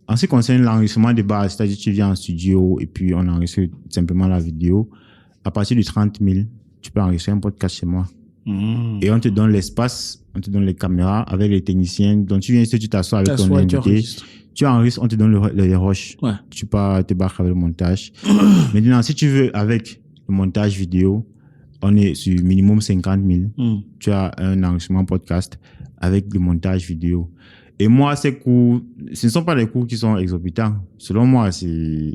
A: En ce qui concerne l'enregistrement de base, c'est-à-dire que tu viens en studio et puis on enregistre simplement la vidéo, à partir de 30 000, tu peux enregistrer un podcast chez moi. Et on te donne l'espace, on te donne les caméras avec les techniciens. Donc, tu viens ici, tu t'assois avec ton invité. Tu enregistres, on te donne les rushs.
B: Ouais.
A: Tu peux te barrer avec le montage. Maintenant, si tu veux, avec le montage vidéo, on est sur minimum 50 000. Tu as un enregistrement podcast avec le montage vidéo. Et moi, ces coûts, ce ne sont pas des coûts qui sont exorbitants. Selon moi, c'est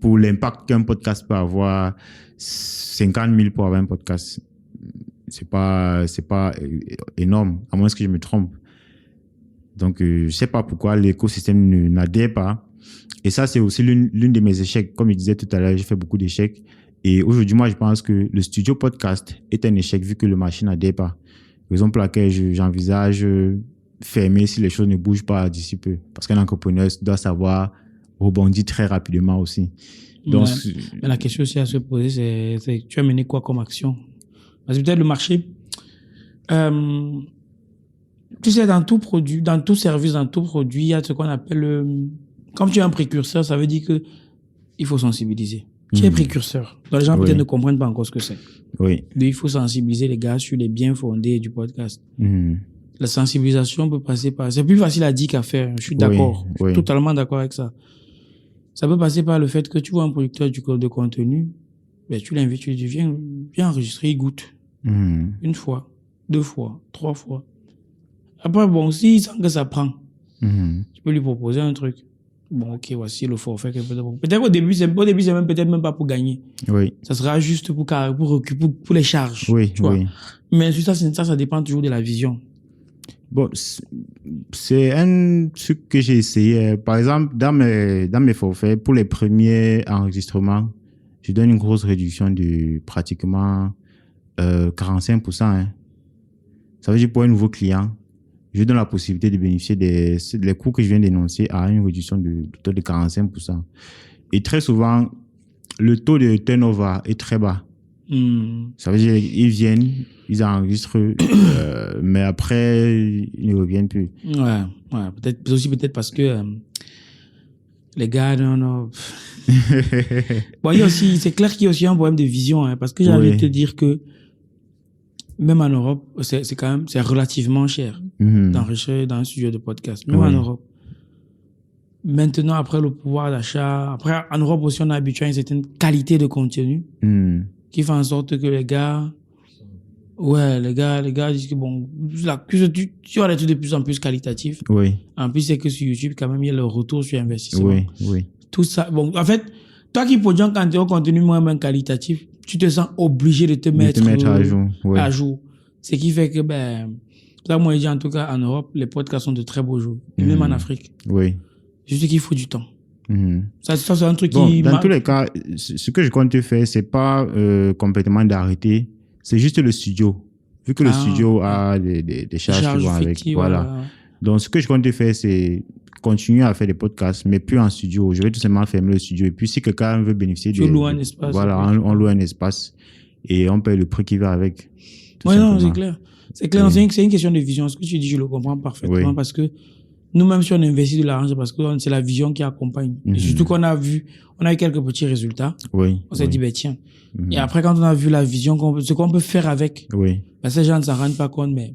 A: pour l'impact qu'un podcast peut avoir, 50 000 pour avoir un podcast. C'est pas énorme, à moins que je me trompe. Donc, je sais pas pourquoi l'écosystème n'adhère pas. Et ça, c'est aussi l'une de mes échecs. Comme je disais tout à l'heure, j'ai fait beaucoup d'échecs. Et aujourd'hui, moi, je pense que le studio podcast est un échec vu que le marché n'adhère pas. Raison pour laquelle j'envisage fermer si les choses ne bougent pas d'ici peu. Parce qu'un entrepreneur doit savoir rebondir très rapidement aussi. Donc,
B: mais la question aussi à se poser, c'est tu as mené quoi comme action? Parce que peut-être le marché, tu sais, dans tout produit, dans tout service, dans tout produit, il y a ce qu'on appelle, comme tu es un précurseur, ça veut dire que il faut sensibiliser. Tu es précurseur. Donc les gens peut-être ne comprennent pas encore ce que c'est.
A: Oui.
B: Donc il faut sensibiliser les gars sur les biens fondés du podcast. La sensibilisation peut passer par... C'est plus facile à dire qu'à faire. Je suis d'accord. Je suis totalement d'accord avec ça. Ça peut passer par le fait que tu vois un producteur de contenu, ben, tu l'invites, tu lui dis, viens enregistrer, il goûte. Une fois, 2 fois, 3 fois. Après, bon, s'il sent que ça prend, tu peux lui proposer un truc. Bon, ok, voici le forfait. Peut-être au début, c'est même peut-être même pas pour gagner.
A: Oui.
B: Ça sera juste pour les charges. Oui, tu vois. Mais ça dépend toujours de la vision.
A: Bon, c'est un truc que j'ai essayé. Par exemple, dans mes forfaits, pour les premiers enregistrements, je donne une grosse réduction de pratiquement 45%. Hein. Ça veut dire pour un nouveau client, je donne la possibilité de bénéficier des coûts que je viens d'énoncer à une réduction de 45%. Et très souvent, le taux de turnover est très bas. Ça veut dire qu'ils viennent, ils enregistrent, mais après, ils ne reviennent plus.
B: Ouais. Peut-être parce que les gars, non. Bon, c'est clair qu'il y a aussi un problème de vision, hein, parce que j'ai envie de te dire que même en Europe, c'est relativement cher d'enregistrer dans un studio de podcast. Même en Europe. Maintenant, après le pouvoir d'achat, en Europe aussi, on est habitué à une certaine qualité de contenu qui fait en sorte que les gars disent que bon, tu as des trucs de plus en plus qualitatifs.
A: Oui.
B: En plus, c'est que sur YouTube, quand même, il y a le retour sur investissement.
A: Oui.
B: Tout ça. Bon, en fait, toi qui produis un contenu moins qualitatif, tu te sens obligé de te mettre à jour. Ce qui fait que, là, moi, je dis en tout cas, en Europe, les podcasts sont de très beaux jours. Et même en Afrique.
A: Oui.
B: Juste qu'il faut du temps. Ça, c'est un truc
A: dans tous les cas, ce que je compte faire, c'est pas complètement d'arrêter. C'est juste le studio. Vu que le studio a des charges qui vont avec. Voilà. Donc, ce que je compte faire, c'est continuer à faire des podcasts, mais plus en studio. Je vais tout simplement fermer le studio. Et puis, si quelqu'un veut bénéficier
B: tu loues un espace.
A: Voilà, on loue un espace et on paye le prix qui va avec.
B: Oui, non, c'est clair. C'est clair. C'est une question de vision. Ce que tu dis, je le comprends parfaitement parce que nous-mêmes, si on investit de l'argent, c'est parce que c'est la vision qui accompagne. Et surtout qu'on a eu quelques petits résultats. On s'est dit, tiens. Et après, quand on a vu la vision, ce qu'on peut faire avec, ces gens ne s'en rendent pas compte, mais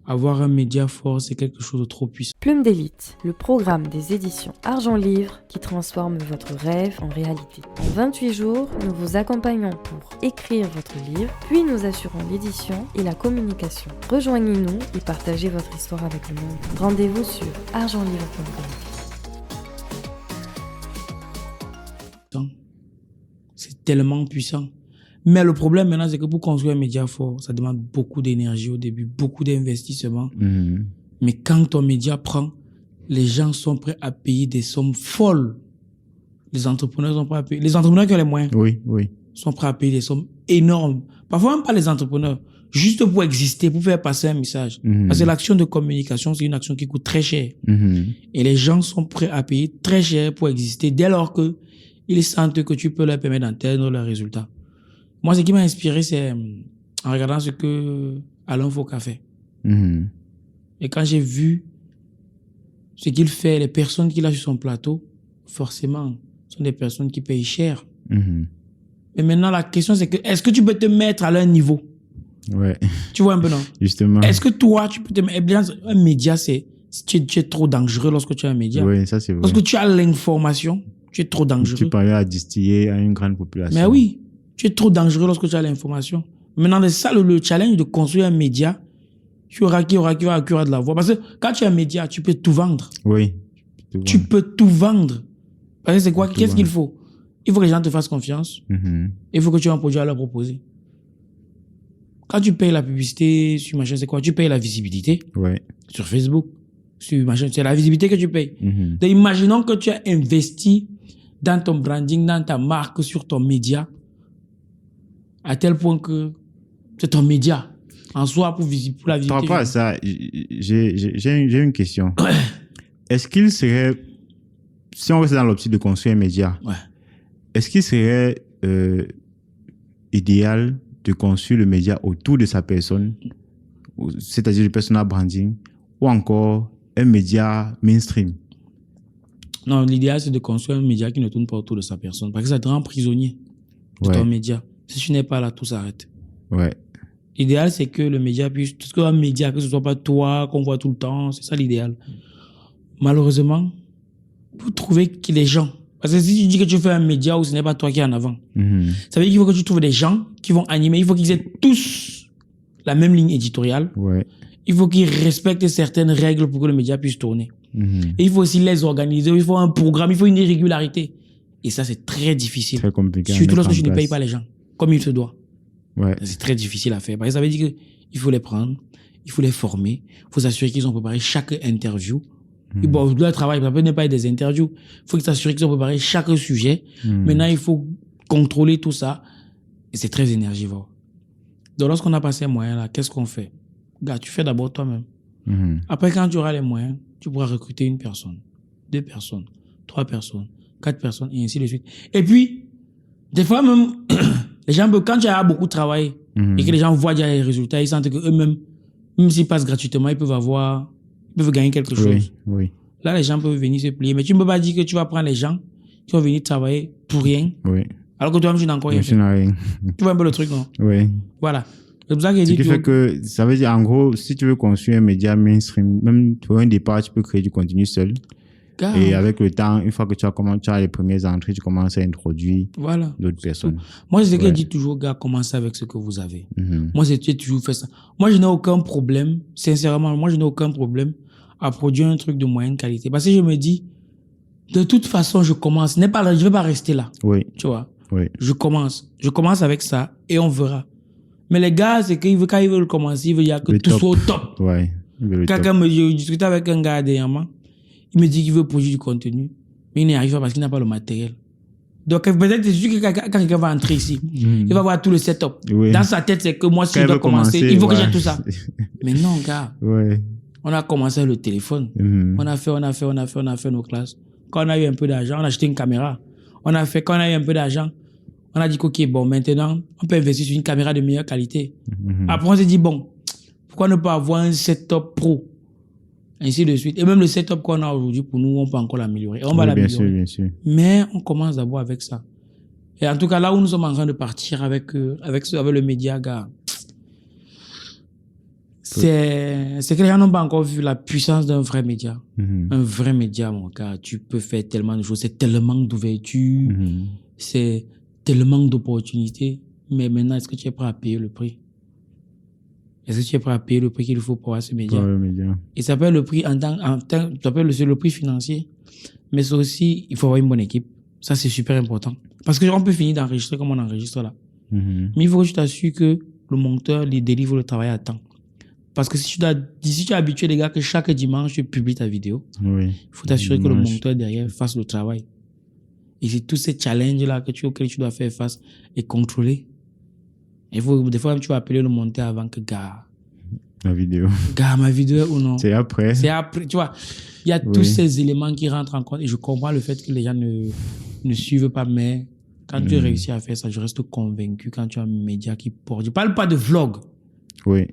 B: avoir un média fort, c'est quelque chose de trop puissant.
C: Plume d'élite, le programme des éditions Argent Livre qui transforme votre rêve en réalité. En 28 jours, nous vous accompagnons pour écrire votre livre, puis nous assurons l'édition et la communication. Rejoignez-nous et partagez votre histoire avec le monde. Rendez-vous sur argentlivre.com.
B: C'est tellement puissant. Mais le problème maintenant, c'est que pour construire un média fort, ça demande beaucoup d'énergie au début, beaucoup d'investissement. Mais quand ton média prend, les gens sont prêts à payer des sommes folles. Les entrepreneurs sont prêts à payer. Les entrepreneurs qui ont les moyens sont prêts à payer des sommes énormes. Parfois même pas les entrepreneurs, juste pour exister, pour faire passer un message. Parce que l'action de communication, c'est une action qui coûte très cher. Et les gens sont prêts à payer très cher pour exister dès lors que ils sentent que tu peux leur permettre d'atteindre leurs résultats. Moi, ce qui m'a inspiré, c'est en regardant ce que Alain Foucault a fait. Et quand j'ai vu ce qu'il fait, les personnes qu'il a sur son plateau, forcément, sont des personnes qui payent cher. Mais maintenant, la question, c'est que est-ce que tu peux te mettre à leur niveau?
A: Ouais.
B: Tu vois un peu, non?
A: Justement.
B: Est-ce que toi, tu peux te mettre... Eh bien, un média, tu es trop dangereux lorsque tu as un média.
A: Oui, ça c'est vrai.
B: Lorsque tu as l'information, tu es trop dangereux.
A: Tu parles à distiller à une grande population.
B: Mais oui, tu es trop dangereux lorsque tu as l'information. Maintenant, c'est ça le challenge de construire un média qui aura de la voix. Parce que quand tu as un média, tu peux tout vendre.
A: Oui.
B: Tu peux tout vendre. Parce que c'est quoi? Qu'est-ce qu'il faut? Il faut que les gens te fassent confiance. Il faut que tu aies un produit à leur proposer. Quand tu payes la publicité sur machin, c'est quoi? Tu payes la visibilité.
A: Ouais.
B: Sur Facebook, sur machin, c'est la visibilité que tu payes. Donc, imaginons que tu as investi dans ton branding, dans ta marque, sur ton média, à tel point que c'est ton média en soi pour la visibilité.
A: Par rapport à ça, j'ai une question. Est-ce qu'il serait, si on reste dans l'optique de construire un média, est-ce qu'il serait idéal de construire le média autour de sa personne, c'est-à-dire le personal branding, ou encore un média mainstream?
B: Non, l'idéal, c'est de construire un média qui ne tourne pas autour de sa personne, parce que ça te rend prisonnier de ton média. Si tu n'es pas là, tout s'arrête. Ouais. L'idéal, c'est que le média puisse, tout ce qu'un média, que ce soit pas toi, qu'on voit tout le temps, c'est ça l'idéal. Malheureusement, pour trouver que les gens, parce que si tu dis que tu fais un média où ce n'est pas toi qui es en avant, ça veut dire qu'il faut que tu trouves des gens qui vont animer, il faut qu'ils aient tous la même ligne éditoriale. Ouais. Il faut qu'ils respectent certaines règles pour que le média puisse tourner. Et il faut aussi les organiser, il faut un programme, il faut une régularité. Et ça, c'est très difficile. Très compliqué. Surtout lorsque tu ne payes pas les gens, comme il se doit. Ouais. C'est très difficile à faire. Parce que ça veut dire qu'il faut les prendre, il faut les former, il faut s'assurer qu'ils ont préparé chaque interview. Et bon, leur travail, ça peut ne pas être des interviews. Il faut s'assurer qu'ils ont préparé chaque sujet. Maintenant, il faut contrôler tout ça. Et c'est très énergivore. Donc, lorsqu'on a passé les moyens là, qu'est-ce qu'on fait? Gars, tu fais d'abord toi-même. Après, quand tu auras les moyens, tu pourras recruter une personne, 2 personnes, 3 personnes, 4 personnes, et ainsi de suite. Et puis, des fois même, les gens, quand tu as beaucoup travaillé, et que les gens voient déjà les résultats, ils sentent qu'eux-mêmes, même s'ils passent gratuitement, ils peuvent gagner quelque chose. Oui. Là, les gens peuvent venir se plier. Mais tu ne peux pas dire que tu vas prendre les gens qui vont venir travailler pour rien. Oui. Alors que toi-même, tu n'as encore rien fait. Tu vois un peu le truc, non? Oui. Voilà. C'est pour ça que j'ai dit
A: que ça veut dire, en gros, si tu veux construire un média mainstream, même pour un départ, tu peux créer du contenu seul. Et avec le temps, une fois que tu as les premières entrées, tu commences à introduire d'autres personnes.
B: Moi, c'est ce que je dis toujours, gars, commencez avec ce que vous avez. Moi, j'ai toujours fait ça. Moi, je n'ai aucun problème, sincèrement, moi, je n'ai aucun problème à produire un truc de moyenne qualité. Parce que je me dis, de toute façon, je commence. Je ne vais pas rester là. Oui. Tu vois? Oui. Je commence avec ça et on verra. Mais les gars, c'est quand ils veulent commencer, ils veulent dire que tout soit au top. Ouais. Je discutais avec un gars dernièrement. Il me dit qu'il veut produire du contenu, mais il n'y arrive pas parce qu'il n'a pas le matériel. Donc, peut-être que quand quelqu'un va entrer ici, il va voir tout le setup. Oui. Dans sa tête, c'est que moi, si je dois commencer, il faut que j'ai tout ça. Mais non, gars. Ouais. On a commencé avec le téléphone. On a fait nos classes. Quand on a eu un peu d'argent, on a acheté une caméra. Quand on a eu un peu d'argent, on a dit OK, bon, maintenant, on peut investir sur une caméra de meilleure qualité. Après, on s'est dit, bon, pourquoi ne pas avoir un setup pro? Ainsi de suite. Et même le setup qu'on a aujourd'hui, pour nous, on peut encore l'améliorer. On va l'améliorer. Bien sûr. Mais on commence d'abord avec ça. Et en tout cas, là où nous sommes en train de partir avec le média, gars, c'est que les gens n'ont pas encore vu la puissance d'un vrai média. Un vrai média, mon gars. Tu peux faire tellement de choses. C'est tellement d'ouverture. C'est tellement d'opportunités. Mais maintenant, est-ce que tu es prêt à payer le prix? Est-ce que tu es prêt à payer le prix qu'il faut pour avoir ce média? Et ça peut être le prix ça peut être le prix financier, mais c'est aussi, il faut avoir une bonne équipe. Ça, c'est super important. Parce que on peut finir d'enregistrer comme on enregistre là. Mais il faut que tu t'assures que le monteur lui délivre le travail à temps. Parce que si tu es habitué, les gars, que chaque dimanche, tu publies ta vidéo, il faut t'assurer que le monteur derrière fasse le travail. Et c'est tous ces challenges-là auxquels tu dois faire face et contrôler. Des fois, tu vas appeler le monteur avant que, gars,
A: ma vidéo
B: ou non.
A: C'est après,
B: tu vois. Il y a tous ces éléments qui rentrent en compte et je comprends le fait que les gens ne suivent pas, mais quand tu réussis à faire ça, je reste convaincu quand tu as un média qui porte. Je parle pas de vlog. Oui.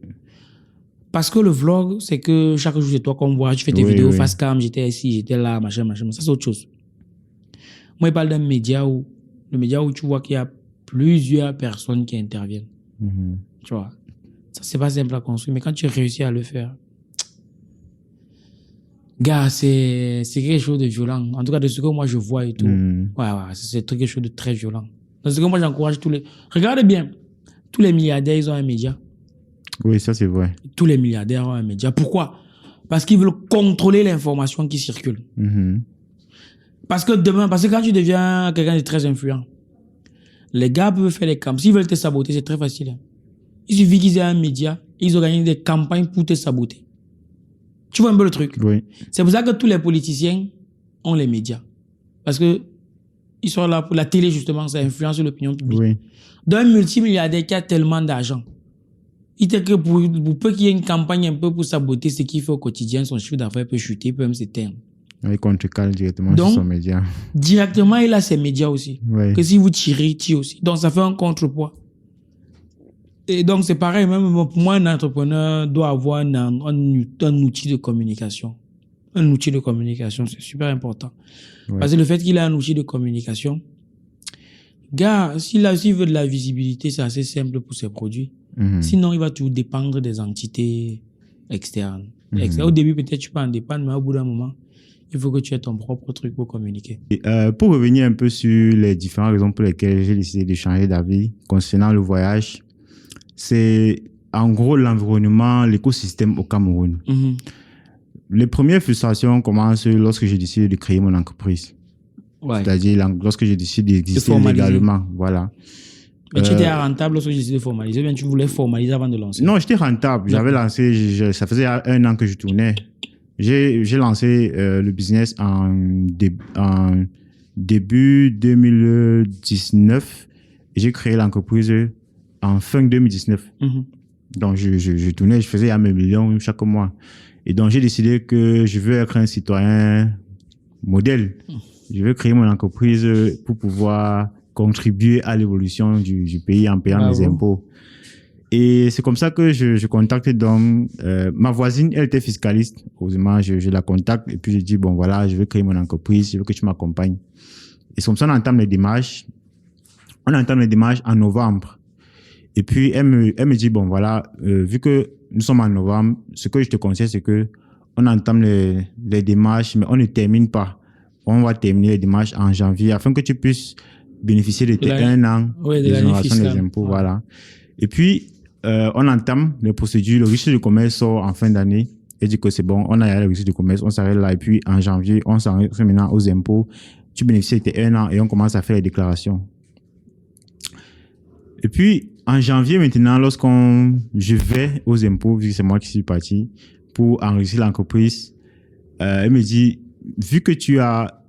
B: Parce que le vlog, c'est que chaque jour, c'est toi qu'on voit, tu fais tes vidéos face cam, j'étais ici, j'étais là, machin. Ça, c'est autre chose. Moi, je parle d'un média où tu vois qu'il y a plusieurs personnes qui interviennent. Tu vois, ça, c'est pas simple à construire, mais quand tu réussis à le faire, gars, c'est quelque chose de violent. En tout cas, de ce que moi je vois et tout. Ouais, c'est quelque chose de très violent. De ce que moi j'encourage tous les... Regardez bien, tous les milliardaires, ils ont un média.
A: Oui, ça c'est vrai.
B: Tous les milliardaires ont un média. Pourquoi? Parce qu'ils veulent contrôler l'information qui circule. Parce que quand tu deviens quelqu'un de très influent, les gars peuvent faire des campagnes. S'ils veulent te saboter, c'est très facile. Hein. Il suffit qu'ils aient un média, ils organisent des campagnes pour te saboter. Tu vois un peu le truc?
A: Oui.
B: C'est pour ça que tous les politiciens ont les médias. Parce que ils sont là pour la télé, justement, ça influence l'opinion publique.
A: Oui.
B: D'un multimilliardaire qui a tellement d'argent, il dit que pour peu qu'il y ait une campagne un peu pour saboter ce qu'il fait au quotidien, son chiffre d'affaires peut chuter, peut même s'éteindre.
A: Il contrecale directement
B: donc,
A: sur son média.
B: Directement, il a ses médias aussi.
A: Oui.
B: Que si vous tirez, il tire aussi. Donc, ça fait un contrepoids. Et donc, c'est pareil, même pour moi, un entrepreneur doit avoir un outil de communication. Un outil de communication, c'est super important. Ouais. Parce que le fait qu'il a un outil de communication, gars, s'il veut de la visibilité, c'est assez simple pour ses produits. Sinon, il va toujours dépendre des entités externes. Au début, peut-être tu peux en dépendre, mais au bout d'un moment, il faut que tu aies ton propre truc pour communiquer.
A: Et, pour revenir un peu sur les différentes raisons pour lesquelles j'ai décidé de changer d'avis concernant le voyage, c'est en gros l'environnement, l'écosystème au Cameroun. Les premières frustrations commencent lorsque j'ai décidé de créer mon entreprise. Ouais. C'est-à-dire lorsque j'ai décidé d'exister légalement. Voilà.
B: Mais tu étais rentable lorsque j'ai décidé de formaliser, ou bien tu voulais formaliser avant de lancer?
A: Non, j'étais rentable. J'avais lancé, ça faisait 1 an que je tournais. J'ai lancé le business en début 2019 et j'ai créé l'entreprise en fin 2019. Donc, je tournais, je faisais 1 million chaque mois. Et donc, j'ai décidé que je veux être un citoyen modèle. Je veux créer mon entreprise pour pouvoir contribuer à l'évolution du pays en payant mes impôts. Et c'est comme ça que je contacte donc ma voisine, elle était fiscaliste. Heureusement, je la contacte et puis je dis, bon voilà, je veux créer mon entreprise, je veux que tu m'accompagnes. Et c'est comme ça qu'on entame les démarches. On entame les démarches en novembre. Et puis, elle me dit, bon voilà, vu que nous sommes en novembre, ce que je te conseille, c'est que on entame les démarches, mais on ne termine pas. On va terminer les démarches en janvier afin que tu puisses bénéficier de tes 1 an d'exonération des impôts. Voilà. Et puis, on entame les procédures. Le registre de commerce sort en fin d'année et dit que c'est bon, on a le registre de commerce, on s'arrête là. Et puis, en janvier, on s'arrête maintenant aux impôts. Tu bénéficies de tes 1 an et on commence à faire les déclarations. Et puis, en janvier maintenant, je vais aux impôts, vu que c'est moi qui suis parti, pour enregistrer l'entreprise, elle me dit, vu que tu as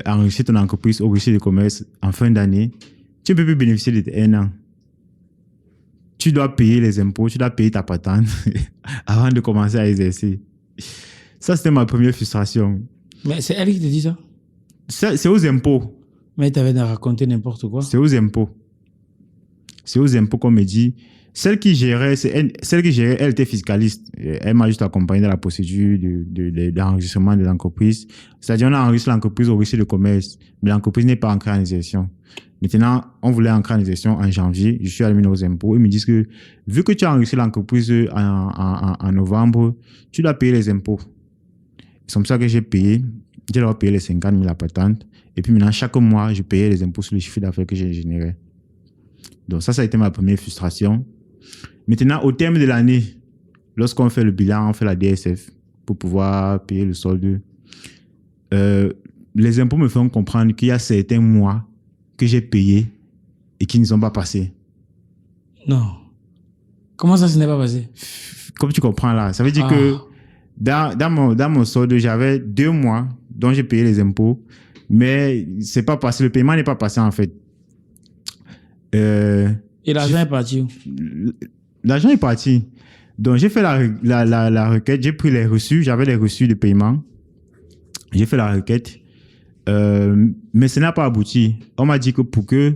A: enregistré ton entreprise au registre de commerce en fin d'année, tu ne peux plus bénéficier de tes 1 an. Tu dois payer les impôts, tu dois payer ta patente avant de commencer à exercer. Ça, c'était ma première frustration.
B: Mais c'est elle qui te dit ça?
A: C'est aux impôts.
B: Mais tu avais raconté n'importe quoi.
A: C'est aux impôts. C'est aux impôts qu'on me dit. Celle qui gérait, elle était fiscaliste. Elle m'a juste accompagné dans la procédure d'enregistrement de l'entreprise. C'est-à-dire, on a enregistré l'entreprise au registre de commerce, mais l'entreprise n'est pas ancrée en exercition. Maintenant, on voulait ancrer en exercition en janvier. Je suis allé aux impôts. Ils me disent que, vu que tu as enregistré l'entreprise en novembre, tu dois payer les impôts. C'est comme ça que j'ai payé. J'ai d'abord payé les 50 000 la patente. Et puis maintenant, chaque mois, je payais les impôts sur le chiffre d'affaires que j'ai généré. Donc ça a été ma première frustration. Maintenant, au terme de l'année, lorsqu'on fait le bilan, on fait la DSF pour pouvoir payer le solde. Les impôts me font comprendre qu'il y a certains mois que j'ai payés et qui ne sont pas passés.
B: Non. Comment ça, ce n'est pas passé?
A: Comme tu comprends là, ça veut dire que dans mon solde, j'avais 2 mois dont j'ai payé les impôts, mais c'est pas passé. Le paiement n'est pas passé en fait.
B: Et l'argent est parti où?
A: L'argent est parti. Donc, j'ai fait la requête, j'ai pris les reçus, j'avais les reçus de paiement. J'ai fait la requête, mais ça n'a pas abouti. On m'a dit que pour que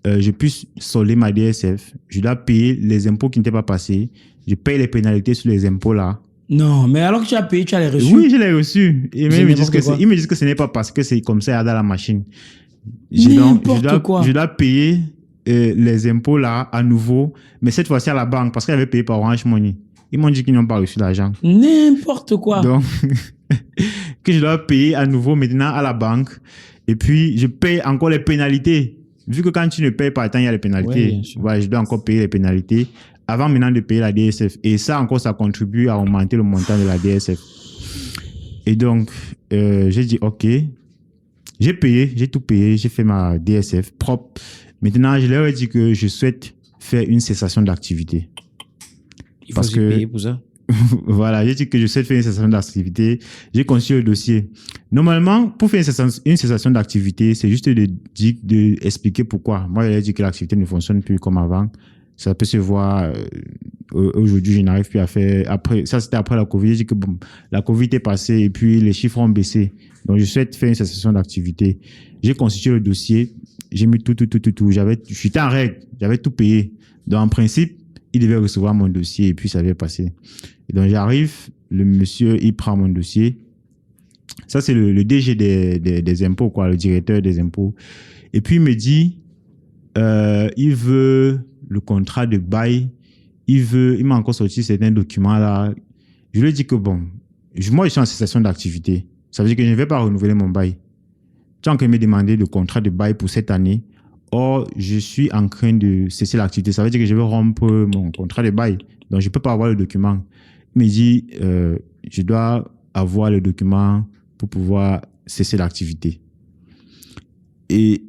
A: je puisse solder ma DSF, je dois payer les impôts qui n'étaient pas passés. Je paye les pénalités sur les impôts là.
B: Non, mais alors que tu as payé, tu as les reçus?
A: Oui, j'ai les reçus. Et même ils me disent que ce n'est pas parce que c'est comme ça dans la machine. Je dois payer les impôts là à nouveau, mais cette fois-ci à la banque parce qu'ils avaient payé par Orange Money. Ils m'ont dit qu'ils n'ont pas reçu l'argent.
B: N'importe quoi.
A: Donc, que je dois payer à nouveau maintenant à la banque. Et puis, je paye encore les pénalités. Vu que quand tu ne payes pas à temps, il y a les pénalités. Ouais, je dois encore payer les pénalités avant maintenant de payer la DSF. Et ça encore, ça contribue à augmenter le montant de la DSF. Et donc, j'ai dit, OK, j'ai payé, j'ai tout payé, j'ai fait ma DSF propre. Maintenant, je leur ai dit que je souhaite faire une cessation d'activité.
B: Il faut payer pour ça.
A: Voilà, j'ai dit que je souhaite faire une cessation d'activité. J'ai conçu le dossier. Normalement, pour faire une cessation d'activité, c'est juste de expliquer pourquoi. Moi, j'ai dit que l'activité ne fonctionne plus comme avant. Ça peut se voir. Aujourd'hui, je n'arrive plus à faire. Après, ça, c'était après la Covid. J'ai dit que bon, la Covid est passée et puis les chiffres ont baissé. Donc, je souhaite faire une cessation d'activité. J'ai constitué le dossier. J'ai mis tout. J'étais en règle. J'avais tout payé. Donc, en principe, il devait recevoir mon dossier et puis ça avait passé. Et donc, j'arrive. Le monsieur, il prend mon dossier. Ça, c'est le DG des impôts, quoi, le directeur des impôts. Et puis, il me dit, il veut le contrat de bail. Il m'a encore sorti certains documents là. Je lui ai dit que bon, moi, je suis en cessation d'activité. Ça veut dire que je ne vais pas renouveler mon bail. Tant qu'il me demandait le contrat de bail pour cette année, or, je suis en train de cesser l'activité. Ça veut dire que je vais rompre mon contrat de bail. Donc, je ne peux pas avoir le document. Il me dit, je dois avoir le document pour pouvoir cesser l'activité. Et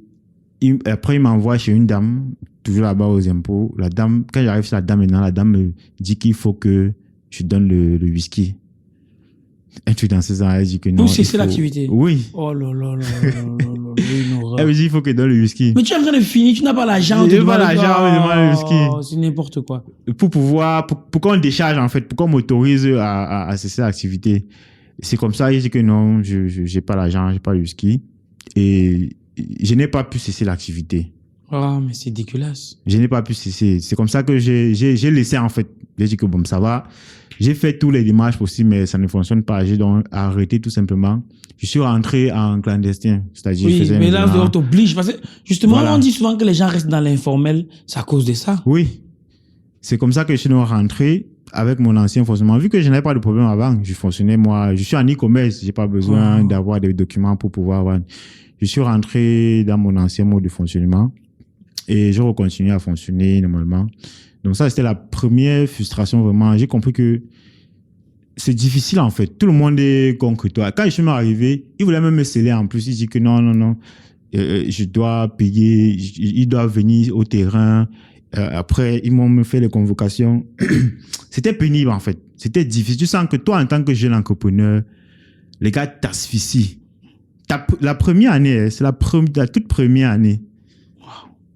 A: après, il m'envoie chez une dame, toujours là-bas aux impôts. La dame, quand j'arrive chez la dame maintenant, la dame me dit qu'il faut que je donne le whisky. Un truc dans ces ans, elle dit que non.
B: Pour cesser l'activité.
A: Oui.
B: Oh là là là là là.
A: Elle me dit qu'il faut que je donne le whisky.
B: Mais tu es en train de finir, tu n'as pas l'argent.
A: Je n'ai pas l'argent, on me demande le whisky.
B: C'est n'importe quoi.
A: Pour qu'on décharge en fait, pour qu'on m'autorise à cesser l'activité. C'est comme ça, il dit que non, je n'ai pas l'argent, je n'ai pas le whisky. Et je n'ai pas pu cesser l'activité.
B: Ah, mais c'est dégueulasse.
A: Je n'ai pas pu cesser. C'est comme ça que j'ai laissé en fait. J'ai dit que bon, ça va. J'ai fait tous les démarches possibles, mais ça ne fonctionne pas. J'ai donc arrêté tout simplement. Je suis rentré en clandestin. C'est-à-dire,
B: oui, mais là, on t'oblige. Parce que justement, voilà. On dit souvent que les gens restent dans l'informel. C'est à cause de ça.
A: Oui. C'est comme ça que je suis donc rentré avec mon ancien fonctionnement. Vu que je n'avais pas de problème avant, je fonctionnais, moi, je suis en e-commerce. J'ai pas besoin d'avoir des documents pour pouvoir avoir. Je suis rentré dans mon ancien mode de fonctionnement et je recontinue à fonctionner normalement. Donc ça, c'était la première frustration vraiment. J'ai compris que c'est difficile en fait. Tout le monde est contre toi. Quand je suis arrivé, il voulait même me sceller en plus. Il dit que non, je dois payer, il doit venir au terrain. Après, ils m'ont fait les convocations. C'était pénible en fait. C'était difficile. Tu sens que toi, en tant que jeune entrepreneur, les gars t'asphyxient. La première année, c'est la toute première année.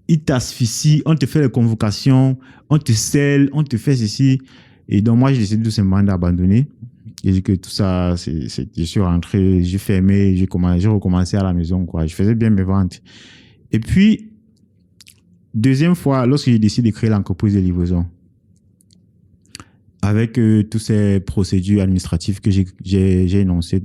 A: Ils t'asphyxient, on te fait les convocations, on te scelle, on te fait ceci. Et donc, moi, j'ai décidé tout simplement d'abandonner. J'ai dit que tout ça, je suis rentré, j'ai fermé, j'ai recommencé à la maison, quoi. Je faisais bien mes ventes. Et puis, deuxième fois, lorsque j'ai décidé de créer l'entreprise de livraison, avec toutes ces procédures administratives que j'ai énoncées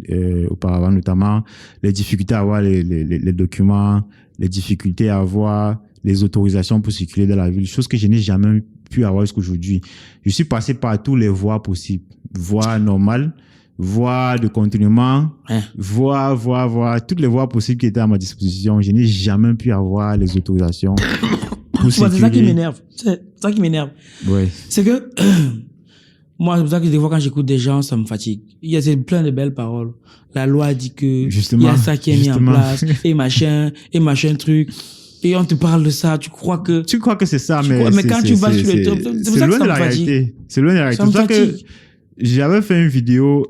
A: auparavant, notamment les difficultés à avoir les documents, les difficultés à avoir les autorisations pour circuler dans la ville, chose que je n'ai jamais pu avoir jusqu'aujourd'hui. Je suis passé par toutes les voies possibles. Voie normale, voie de contournement, voie, toutes les voies possibles qui étaient à ma disposition. Je n'ai jamais pu avoir les autorisations pour circuler.
B: C'est ça qui m'énerve. C'est ça qui m'énerve.
A: Ouais.
B: C'est que moi, c'est pour ça que des fois, quand j'écoute des gens, ça me fatigue. Il y a plein de belles paroles. La loi dit que il y a ça qui est mis en place, et machin truc. Et on te parle de ça, tu crois que
A: c'est ça, mais
B: quand tu vas sur le top, c'est pour ça que ça me fatigue.
A: C'est loin de la réalité. C'est pour ça que j'avais fait une vidéo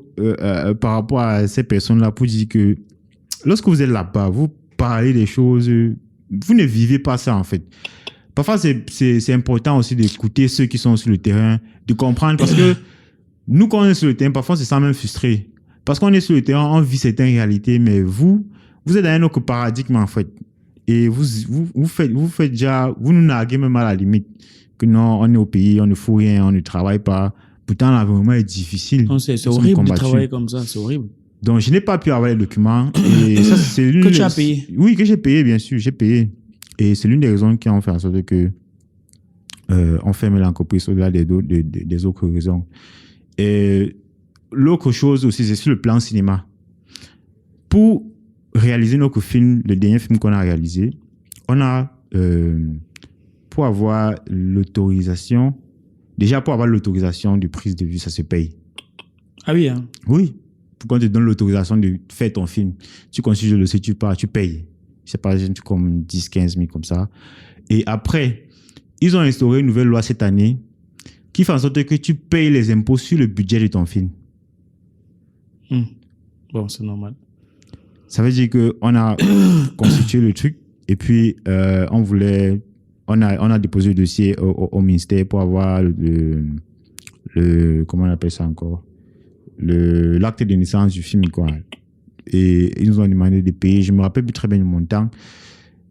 A: par rapport à ces personnes-là pour dire que lorsque vous êtes là-bas, vous parlez des choses, vous ne vivez pas ça en fait. Parfois, c'est important aussi d'écouter ceux qui sont sur le terrain, de comprendre, parce que nous, quand on est sur le terrain, parfois, on se sent même frustré. Parce qu'on est sur le terrain, on vit certaines réalités, mais vous êtes dans un autre paradigme en fait. Et vous faites déjà, vous nous narguez même à la limite que non, on est au pays, on ne fout rien, on ne travaille pas. Pourtant, l'environnement est difficile.
B: C'est horrible de travailler comme ça, c'est horrible.
A: Donc, je n'ai pas pu avoir les documents. Et ça, c'est
B: que tu as payé?
A: Oui, que j'ai payé, bien sûr, j'ai payé. Et c'est l'une des raisons qui ont fait en sorte que on ferme l'entreprise au-delà des autres raisons. Et l'autre chose aussi, c'est sur le plan cinéma. Pour réaliser notre film, le dernier film qu'on a réalisé, on a, pour avoir l'autorisation, déjà pour avoir l'autorisation de prise de vue, ça se paye.
B: Ah oui, hein?
A: Oui. Pourquoi on te donne l'autorisation de faire ton film? Tu considères le dossier, tu pars, tu payes. Je sais pas, comme 10, 15 000 comme ça. Et après, ils ont instauré une nouvelle loi cette année qui fait en sorte que tu payes les impôts sur le budget de ton film.
B: Bon, c'est normal.
A: Ça veut dire qu'on a constitué le truc et puis on a déposé le dossier au ministère pour avoir le comment on appelle ça encore? L'acte de naissance du film, quoi. Et ils nous ont demandé de payer. Je me rappelle plus très bien le montant.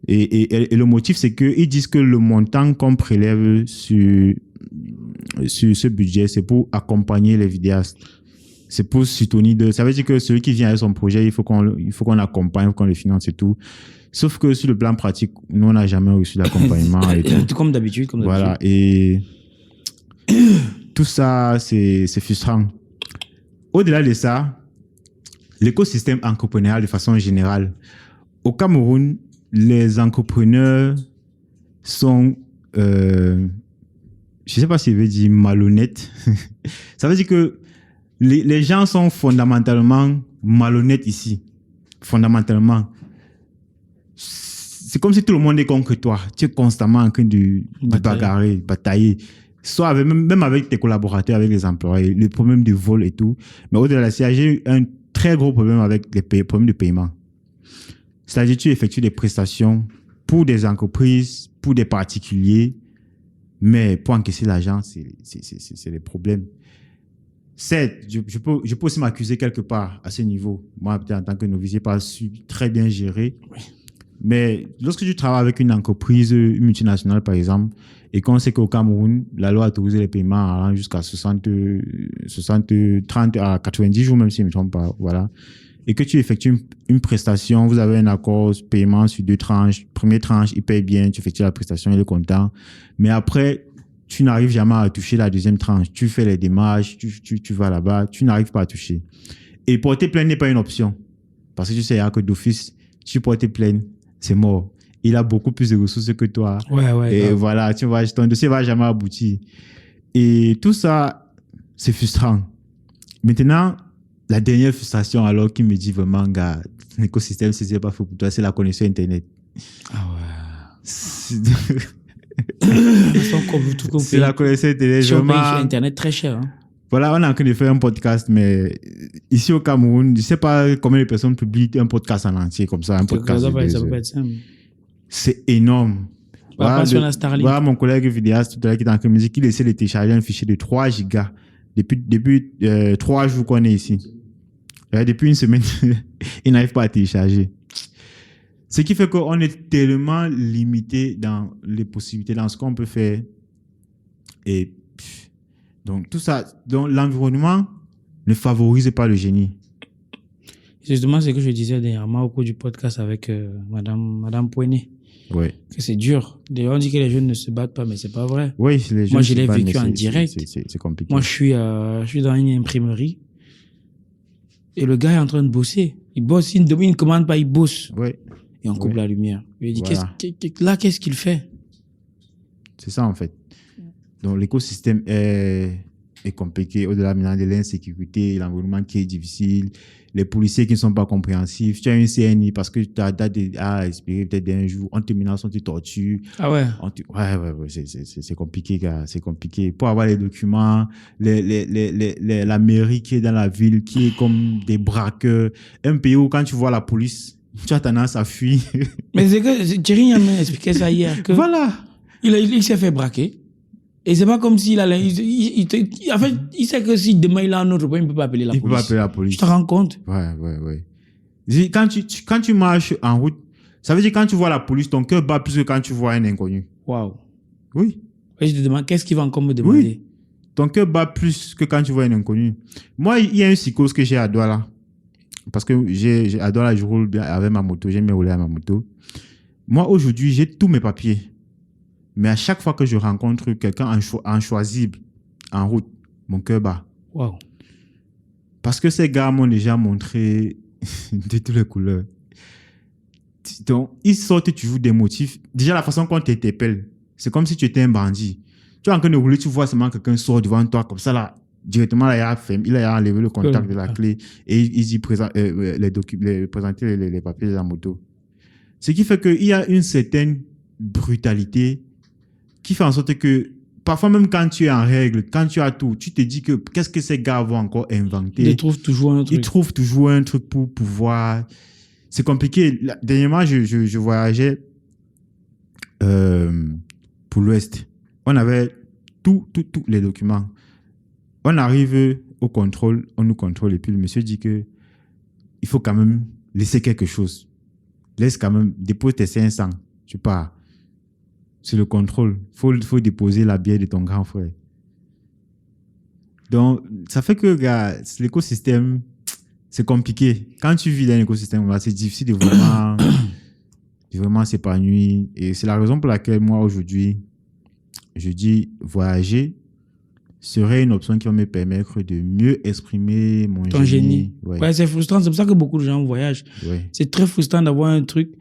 A: Et le motif, c'est qu'ils disent que le montant qu'on prélève sur ce budget, c'est pour accompagner les vidéastes. C'est pour soutenir ça veut dire que celui qui vient avec son projet, il faut qu'on l'accompagne, il faut qu'on le finance et tout. Sauf que sur le plan pratique, nous, on n'a jamais reçu d'accompagnement.
B: Comme d'habitude.
A: Voilà. Et tout ça, c'est frustrant. Au-delà de ça, l'écosystème entrepreneurial de façon générale, au Cameroun, les entrepreneurs sont, je ne sais pas si je veux dire malhonnêtes. Ça veut dire que les gens sont fondamentalement malhonnêtes ici. Fondamentalement. C'est comme si tout le monde est contre toi. Tu es constamment en train de bagarrer, batailler. Soit même avec tes collaborateurs, avec les employés, les problèmes de vol et tout. Mais au-delà de ça, j'ai eu un très gros problème avec les problèmes de paiement. C'est-à-dire que tu effectues des prestations pour des entreprises, pour des particuliers, mais pour encaisser l'argent, c'est des problèmes. Certes, je peux aussi m'accuser quelque part à ce niveau. Moi, peut-être en tant que novice, je n'ai pas su très bien gérer. Oui. Mais lorsque tu travailles avec une entreprise multinationale, par exemple, et qu'on sait qu'au Cameroun, la loi autorise les paiements allant jusqu'à 30 à 90 jours, même si je ne me trompe pas, voilà. Et que tu effectues une prestation, vous avez un accord paiement sur 2 tranches. Première tranche, il paye bien, tu effectues la prestation, il est content. Mais après, tu n'arrives jamais à toucher la deuxième tranche. Tu fais les démarches, tu vas là-bas, tu n'arrives pas à toucher. Et porter plainte n'est pas une option. Parce que tu sais que d'office, tu portes plainte, c'est mort. Il a beaucoup plus de ressources que toi.
B: Ouais.
A: Et voilà, tu vois, ton dossier va jamais aboutir. Et tout ça, c'est frustrant. Maintenant, la dernière frustration, alors, qui me dit vraiment, gars, l'écosystème, c'est pas faux pour toi, c'est la connexion Internet.
B: Ah ouais.
A: C'est la connexion Internet.
B: Si on paye Internet très cher. Hein.
A: Voilà, on est en train de faire un podcast, mais ici au Cameroun, je ne sais pas combien de personnes publient un podcast en entier comme ça. Un podcast
B: ça peut pas être simple.
A: C'est énorme. Voilà mon collègue vidéaste tout à l'heure qui est en train de me dire qu'il essaie de télécharger un fichier de 3 gigas depuis 3 jours qu'on est ici. Depuis une semaine, il n'arrive pas à télécharger. Ce qui fait qu'on est tellement limité dans les possibilités, dans ce qu'on peut faire. Et donc, tout ça, donc l'environnement ne favorise pas le génie.
B: C'est justement ce que je disais dernièrement au cours du podcast avec Madame Poignet.
A: Oui.
B: Que c'est dur. On dit que les jeunes ne se battent pas, mais c'est pas vrai.
A: Oui, les jeunes.
B: Moi, je l'ai vécu en direct.
A: C'est compliqué.
B: Moi, je suis dans une imprimerie et le gars est en train de bosser. Il bosse, il ne commande pas, il bosse.
A: Oui.
B: Et on coupe la lumière. Il dit,
A: voilà.
B: Qu'est-ce qu'il fait?
A: C'est ça, en fait. Donc, l'écosystème est compliqué. Au-delà maintenant de l'insécurité, l'environnement qui est difficile, les policiers qui ne sont pas compréhensifs. Tu as une CNI parce que tu as date à espérer peut-être d'un jour. On te menace, on te torture.
B: Ah ouais?
A: Ouais. C'est compliqué, gars. C'est compliqué. Pour avoir les documents, la mairie qui est dans la ville, qui est comme des braqueurs. Un pays où quand tu vois la police, tu as tendance à fuir.
B: Mais c'est que Thierry m'a expliqué ça hier. Que
A: voilà.
B: Il s'est fait braquer. Et c'est pas comme s'il allait. En fait, il sait que si demain il a un autre problème, il ne peut pas appeler la police.
A: Il peut pas appeler la police.
B: Tu te rends compte?
A: Ouais. Quand tu marches en route, ça veut dire quand tu vois la police, ton cœur bat plus que quand tu vois un inconnu.
B: Waouh.
A: Oui.
B: Et je te demande, qu'est-ce qu'il va encore me demander?
A: Oui. Ton cœur bat plus que quand tu vois un inconnu. Moi, il y a une psychose que j'ai à Douala. Parce que à Douala, je roule bien avec ma moto. J'aime bien rouler à ma moto. Moi, aujourd'hui, j'ai tous mes papiers. Mais à chaque fois que je rencontre quelqu'un inchoisible en route, mon cœur bat.
B: Wow.
A: Parce que ces gars m'ont déjà montré de toutes les couleurs. Donc, ils sortent toujours des motifs. Déjà, la façon qu'on t'interpelle, c'est comme si tu étais un bandit. Tu es en train de rouler, tu vois seulement quelqu'un sort devant toi comme ça, là. Directement, là, il a enlevé le contact de la clé et il dit présenter les papiers de la moto. Ce qui fait qu'il y a une certaine brutalité qui fait en sorte que parfois même quand tu es en règle, quand tu as tout, tu te dis que qu'est-ce que ces gars vont encore inventer?
B: Ils trouvent toujours un truc.
A: Ils trouvent toujours un truc pour pouvoir... C'est compliqué. Dernièrement, je voyageais pour l'Ouest. On avait tous les documents. On arrive au contrôle, on nous contrôle et puis le monsieur dit que il faut quand même laisser quelque chose. Laisse quand même, dépose tes 500. Tu pars. C'est le contrôle. Faut déposer la bière de ton grand frère. Donc, ça fait que l'écosystème, c'est compliqué. Quand tu vis dans un écosystème, c'est difficile de vraiment s'épanouir. Et c'est la raison pour laquelle moi, aujourd'hui, je dis voyager serait une option qui va me permettre de mieux exprimer mon génie.
B: Ouais, c'est frustrant. C'est pour ça que beaucoup de gens voyagent.
A: Ouais.
B: C'est très frustrant d'avoir un truc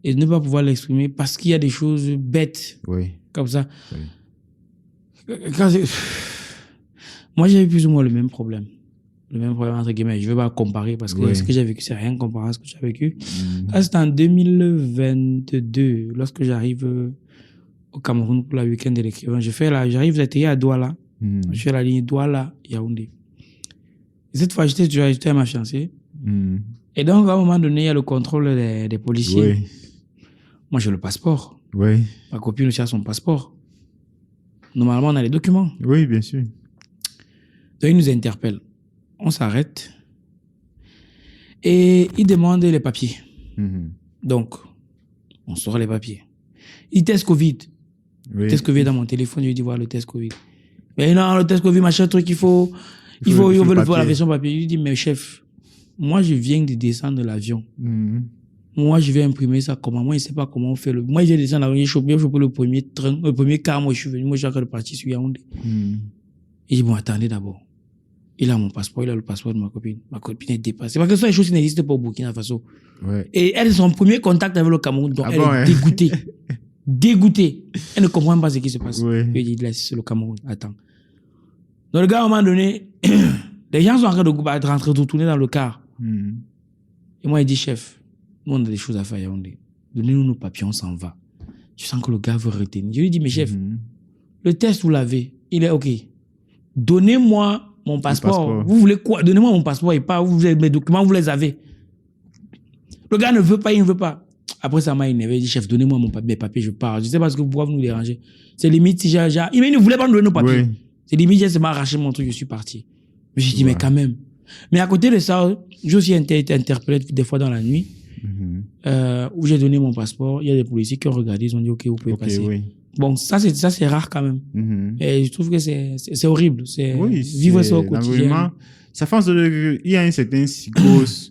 B: et de ne pas pouvoir l'exprimer parce qu'il y a des choses bêtes comme ça. Ouais. Moi, j'ai eu plus ou moins le même problème. Le même problème, entre guillemets. Je ne vais pas comparer parce que ce que j'ai vécu, c'est rien comparé à ce que j'ai vécu. Là, c'était en 2022, lorsque j'arrive au Cameroun pour la week-end de l'écrivain. J'arrive à Douala. Je fais la ligne Douala-Yaoundé. Et cette fois, j'étais à ma fiancée. Et donc, à un moment donné, il y a le contrôle des policiers.
A: Oui.
B: Moi, j'ai le passeport.
A: Oui.
B: Ma copine aussi a son passeport. Normalement, on a les documents.
A: Oui, bien sûr.
B: Donc, ils nous interpellent. On s'arrête. Et ils demandent les papiers. Donc, on sort les papiers. Ils testent Covid.
A: Oui.
B: Test Covid dans mon téléphone, je lui dis voilà le test Covid. Mais non, le test Covid, machin, truc, il faut le voir la version papier. Je lui dis, mais chef, moi, je viens de descendre de l'avion. Moi, je vais imprimer ça comment? Moi, je ne sais pas comment on fait. Moi, j'ai descendu l'avion, j'ai chopé le premier train, le premier car, moi, je suis venu. Moi, j'ai encore parti sur Yaoundé. Il dit, bon, attendez d'abord. Il a mon passeport, il a le passeport de ma copine. Ma copine est dépassée. Parce que ce sont des choses qui n'existent pas au Burkina Faso. Ouais. Et elle, son premier contact avec le Cameroun, donc elle est dégoûtée. Dégoûtée. Elle ne comprend pas ce qui se passe. Ouais. Il dit, laisse, c'est le Cameroun, attends. Donc le gars, à un moment donné, les gens sont en train de rentrer, de retourner dans le car. Et moi, il dit, chef, nous, on a des choses à faire à Yaoundé. Donnez-nous nos papiers, on s'en va. Je sens que le gars veut retenir. Je lui dis, mais chef, le test, vous l'avez. Il est OK. Donnez-moi mon passeport. Vous voulez quoi? Donnez-moi mon passeport et pas, vous avez mes documents, vous les avez. Le gars ne veut pas, il ne veut pas. Après, ça m'a énervé. Il dit, chef, donnez-moi mes papiers, je pars. Je ne sais pas ce que pourquoi vous nous dérangez. C'est limite si j'ai... Il ne voulait pas nous donner nos papiers. Oui. C'est limite, j'ai seulement arraché mon truc, je suis parti. Mais j'ai dit, mais quand même. Mais à côté de ça, j'ai aussi été interpellé des fois dans la nuit, où j'ai donné mon passeport. Il y a des policiers qui ont regardé, ils ont dit, OK, vous pouvez passer. Oui. Bon, ça, c'est rare quand même. Et je trouve que c'est horrible. Vivre ça au quotidien.
A: Ça fait il y a une certaine psychose.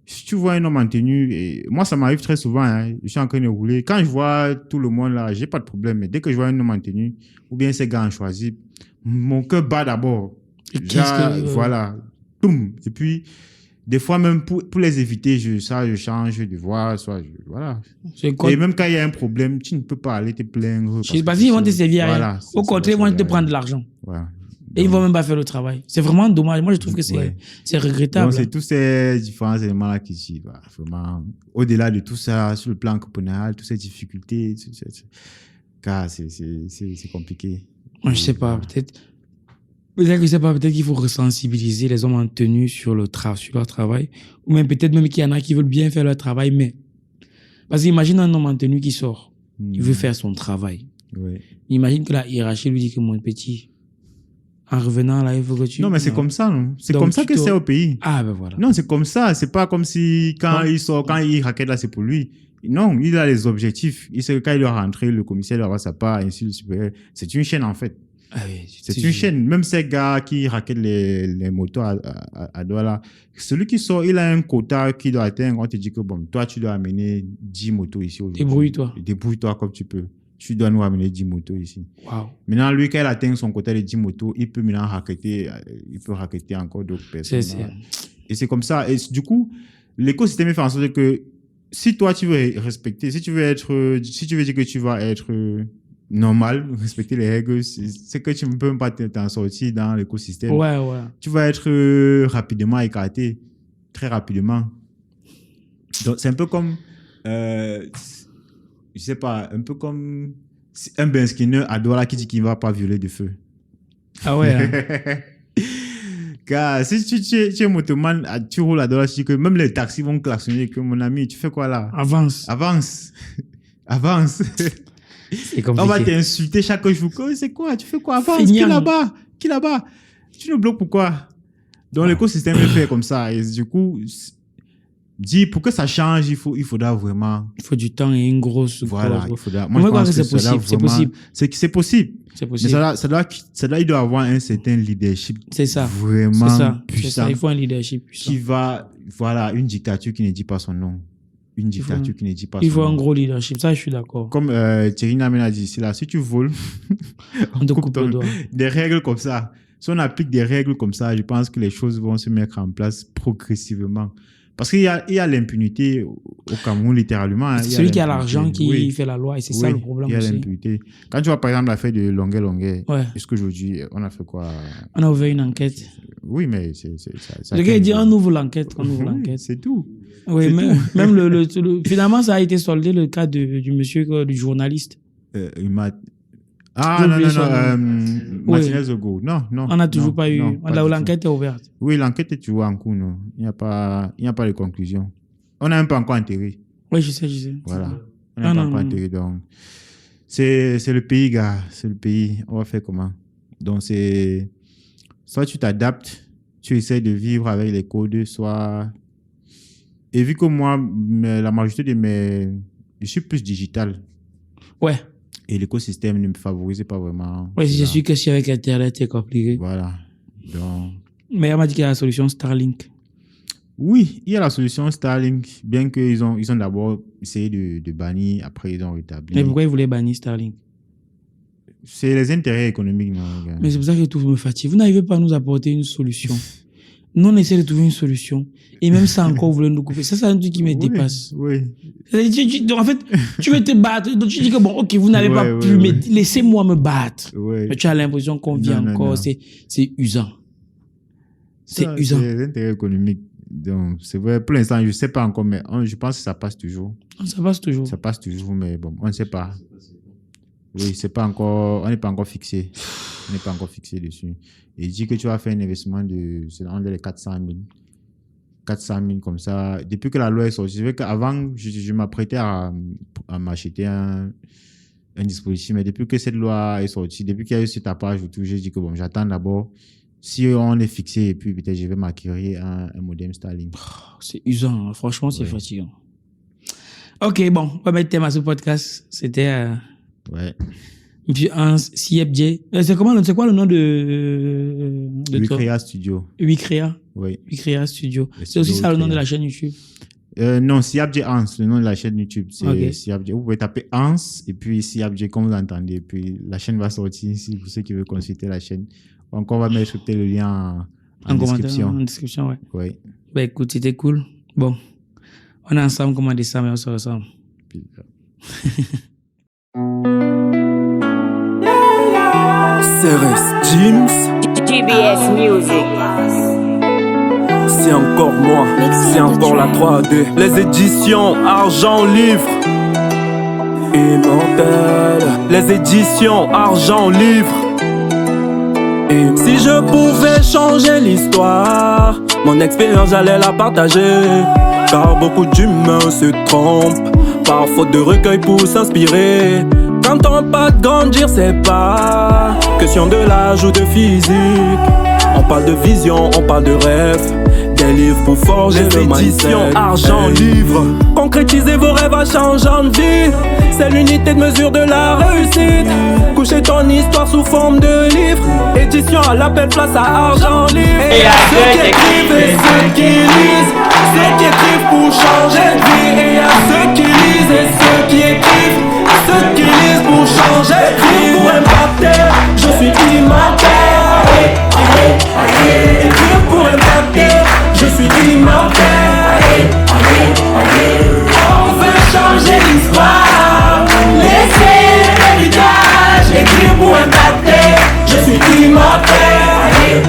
A: Si tu vois un homme en tenue, et moi ça m'arrive très souvent, hein, je suis en train de rouler. Quand je vois tout le monde là, j'ai pas de problème. Mais dès que je vois un homme en tenue, ou bien ces gars en choisi, mon cœur bat d'abord. Voilà. Boum. Et puis, des fois même pour les éviter, je change de voix, voilà. Et même quand il y a un problème, tu ne peux pas aller te plaindre.
B: Parce qu'ils vont te servir à rien. Au contraire, ils vont te prendre de l'argent. Voilà. Et ils ne vont même pas faire le travail. C'est vraiment dommage. Moi, je trouve que c'est regrettable.
A: Donc, c'est tous ces différents éléments-là qui suivent. Vraiment, au-delà de tout ça, sur le plan entrepreneurial, toutes ces difficultés, car c'est compliqué.
B: Moi, je ne sais pas. Peut-être qu'il faut resensibiliser les hommes en tenue sur leur travail. Ou même peut-être même qu'il y en a qui veulent bien faire leur travail, mais... Parce qu'imagine un homme en tenue qui sort. Il veut faire son travail. Ouais. Imagine que la hiérarchie lui dit que mon petit... En revenant là, il faut que tu...
A: Non, mais c'est comme ça, non? C'est comme ça que c'est au pays.
B: Ah, ben voilà.
A: Non, c'est comme ça. C'est pas comme si quand il sort, quand il raquette là, c'est pour lui. Non, il a les objectifs. Il sait que quand il doit rentrer, le commissaire doit avoir sa part, ainsi de suite. C'est une chaîne, en fait.
B: Ah oui,
A: c'est une chaîne. Même ces gars qui raquettent les motos à Douala, celui qui sort, il a un quota qui doit atteindre. On te dit que bon, toi, tu dois amener 10 motos ici aujourd'hui. Débrouille-toi comme tu peux. Tu dois nous amener 10 motos ici.
B: Wow.
A: Maintenant, lui, quand il atteint son quota de 10 motos, il peut maintenant racketter encore d'autres personnes. Et c'est comme ça. Et du coup, l'écosystème fait en sorte que si toi, tu veux respecter, si tu veux dire que tu vas être normal, respecter les règles, c'est que tu ne peux même pas t'en sortir dans l'écosystème.
B: Ouais.
A: Tu vas être rapidement écarté, très rapidement. Donc, c'est un peu comme, je sais pas, un peu comme un Ben Skinner à Douala qui dit qu'il ne va pas violer de feu.
B: Ah ouais. Hein.
A: Car si tu es motoman, tu roules à Douala, tu dis que même les taxis vont klaxonner, que mon ami, tu fais quoi là?
B: Avance. C'est compliqué.
A: On va t'insulter chaque jour. C'est quoi? Tu fais quoi? Avance. Qui là-bas? Tu nous bloques pourquoi? Donc l'écosystème est fait comme ça. Et du coup, pour que ça change, il faudra vraiment.
B: Il faut du temps et une grosse.
A: Voilà, il faudra. Moi, je pense que c'est possible. C'est possible. Mais il doit avoir un certain leadership.
B: C'est ça.
A: Vraiment puissant.
B: C'est ça. Il faut un leadership puissant.
A: Une dictature qui ne dit pas son nom. Une dictature qui ne dit pas son nom.
B: Il faut un gros leadership. Ça, je suis d'accord.
A: Comme Thierry Namen a dit, c'est là, si tu voles,
B: on te coupe le doigt.
A: Des règles comme ça. Si on applique des règles comme ça, je pense que les choses vont se mettre en place progressivement. Parce qu'il y a l'impunité au Cameroun, littéralement. Hein,
B: c'est celui qui a l'argent qui fait la loi, et c'est ça le problème aussi. Il y a
A: l'impunité. Quand tu vois, par exemple, l'affaire de Longuet, est-ce qu'aujourd'hui, on a fait quoi?
B: On a ouvert une enquête.
A: Oui, mais
B: le gars, il dit, on ouvre l'enquête.
A: C'est tout.
B: Oui, même finalement, ça a été soldé, le cas du monsieur, du journaliste.
A: Martinez Ogo. Non.
B: On n'a toujours pas eu. L'enquête est ouverte.
A: Oui, l'enquête est toujours en cours, non. Il n'y a pas de conclusion. On n'a même pas encore enterré.
B: Oui, je sais.
A: Voilà. On n'a pas encore enterré. Donc, c'est le pays, gars. C'est le pays. On va faire comment? Donc, soit tu t'adaptes, tu essaies de vivre avec les codes, soit. Et vu que moi, la majorité je suis plus digital.
B: Ouais.
A: Et l'écosystème ne me favorisait pas vraiment.
B: Oui, je suis que si avec Internet, c'est compliqué.
A: Voilà. Donc...
B: Mais on m'a dit qu'il y a la solution Starlink.
A: Oui, il y a la solution Starlink, bien qu'ils ont d'abord essayé de bannir, après ils ont rétabli.
B: Mais pourquoi ils voulaient bannir Starlink?
A: C'est les intérêts économiques, non?
B: Mais c'est pour ça que tout me fatigue. Vous n'arrivez pas à nous apporter une solution. Nous, on essaie de trouver une solution. Et même ça encore, vous voulez nous couper. Ça, c'est un truc qui me dépasse.
A: Oui.
B: En fait, tu veux te battre. Donc, tu dis que bon, ok, vous n'avez pas pu, mais laissez-moi me battre.
A: Oui.
B: Mais tu as l'impression qu'on vit encore. Non. C'est usant. C'est usant.
A: C'est les intérêts économiques. Donc, c'est vrai. Pour l'instant, je ne sais pas encore, mais je pense que ça passe toujours.
B: Ça passe toujours.
A: Ça passe toujours, mais bon, on ne sait pas. Oui, c'est pas encore, on n'est pas encore fixé. On n'est pas encore fixé dessus. Et dis que tu vas faire un investissement c'est entre les 400 000. 400 000 comme ça. Depuis que la loi est sortie, c'est vrai qu'avant, je m'apprêtais à m'acheter un dispositif, mais depuis que cette loi est sortie, depuis qu'il y a eu ce tapage, j'ai dit que bon, j'attends d'abord. Si on est fixé, et puis peut-être je vais m'acquérir un modem Starlink.
B: C'est usant, hein. Franchement, c'est fatigant. Ok, bon, on va mettre thème à ce podcast. C'était...
A: Ouais.
B: Puis Siebje. C'est quoi le nom de
A: Wicrea Studio.
B: Wicrea.
A: Oui.
B: Wicrea Studio. C'est aussi ça le nom de la chaîne YouTube.
A: Non, Siebje Hans, le nom de la chaîne YouTube. C'est Siebje. Vous pouvez taper Hans et puis Siebje comme vous entendez. Puis la chaîne va sortir ici pour ceux qui veulent consulter la chaîne. Donc on va mettre le lien en description.
B: En description, ouais.
A: Oui.
B: Bah écoute, c'était cool. Bon, on est ensemble, comment dire ça, mais on se ressemble.
D: CRS Jeans,
E: GBS Music.
D: C'est encore moi, c'est encore la 3D. Les éditions Argent Livre. Immortel. Les éditions Argent Livre. Et si je pouvais changer l'histoire, mon expérience j'allais la partager. Car beaucoup d'humains se trompent par faute de recueil pour s'inspirer. Quand on parle de grandir, c'est pas question de l'âge ou de physique. On parle de vision, on parle de rêve. Des livres pour forger le mindset. Argent livre. Concrétisez vos rêves en changeant de vie. C'est l'unité de mesure de la réussite. Couchez ton histoire sous forme de livre. Édition à l'appel, place à argent livre. Et à ceux qui écrivent et ceux qui lisent. Ceux qui écrivent pour changer de vie. Et à ceux qui lisent et ceux qui écrivent. Ceux qui lisent pour changer de vie. Pour impacter, je suis immortel. Écrire pour impacter, je suis immortel. On veut changer l'histoire, laisser l'héritage. Écrire pour impacter, je suis immortel.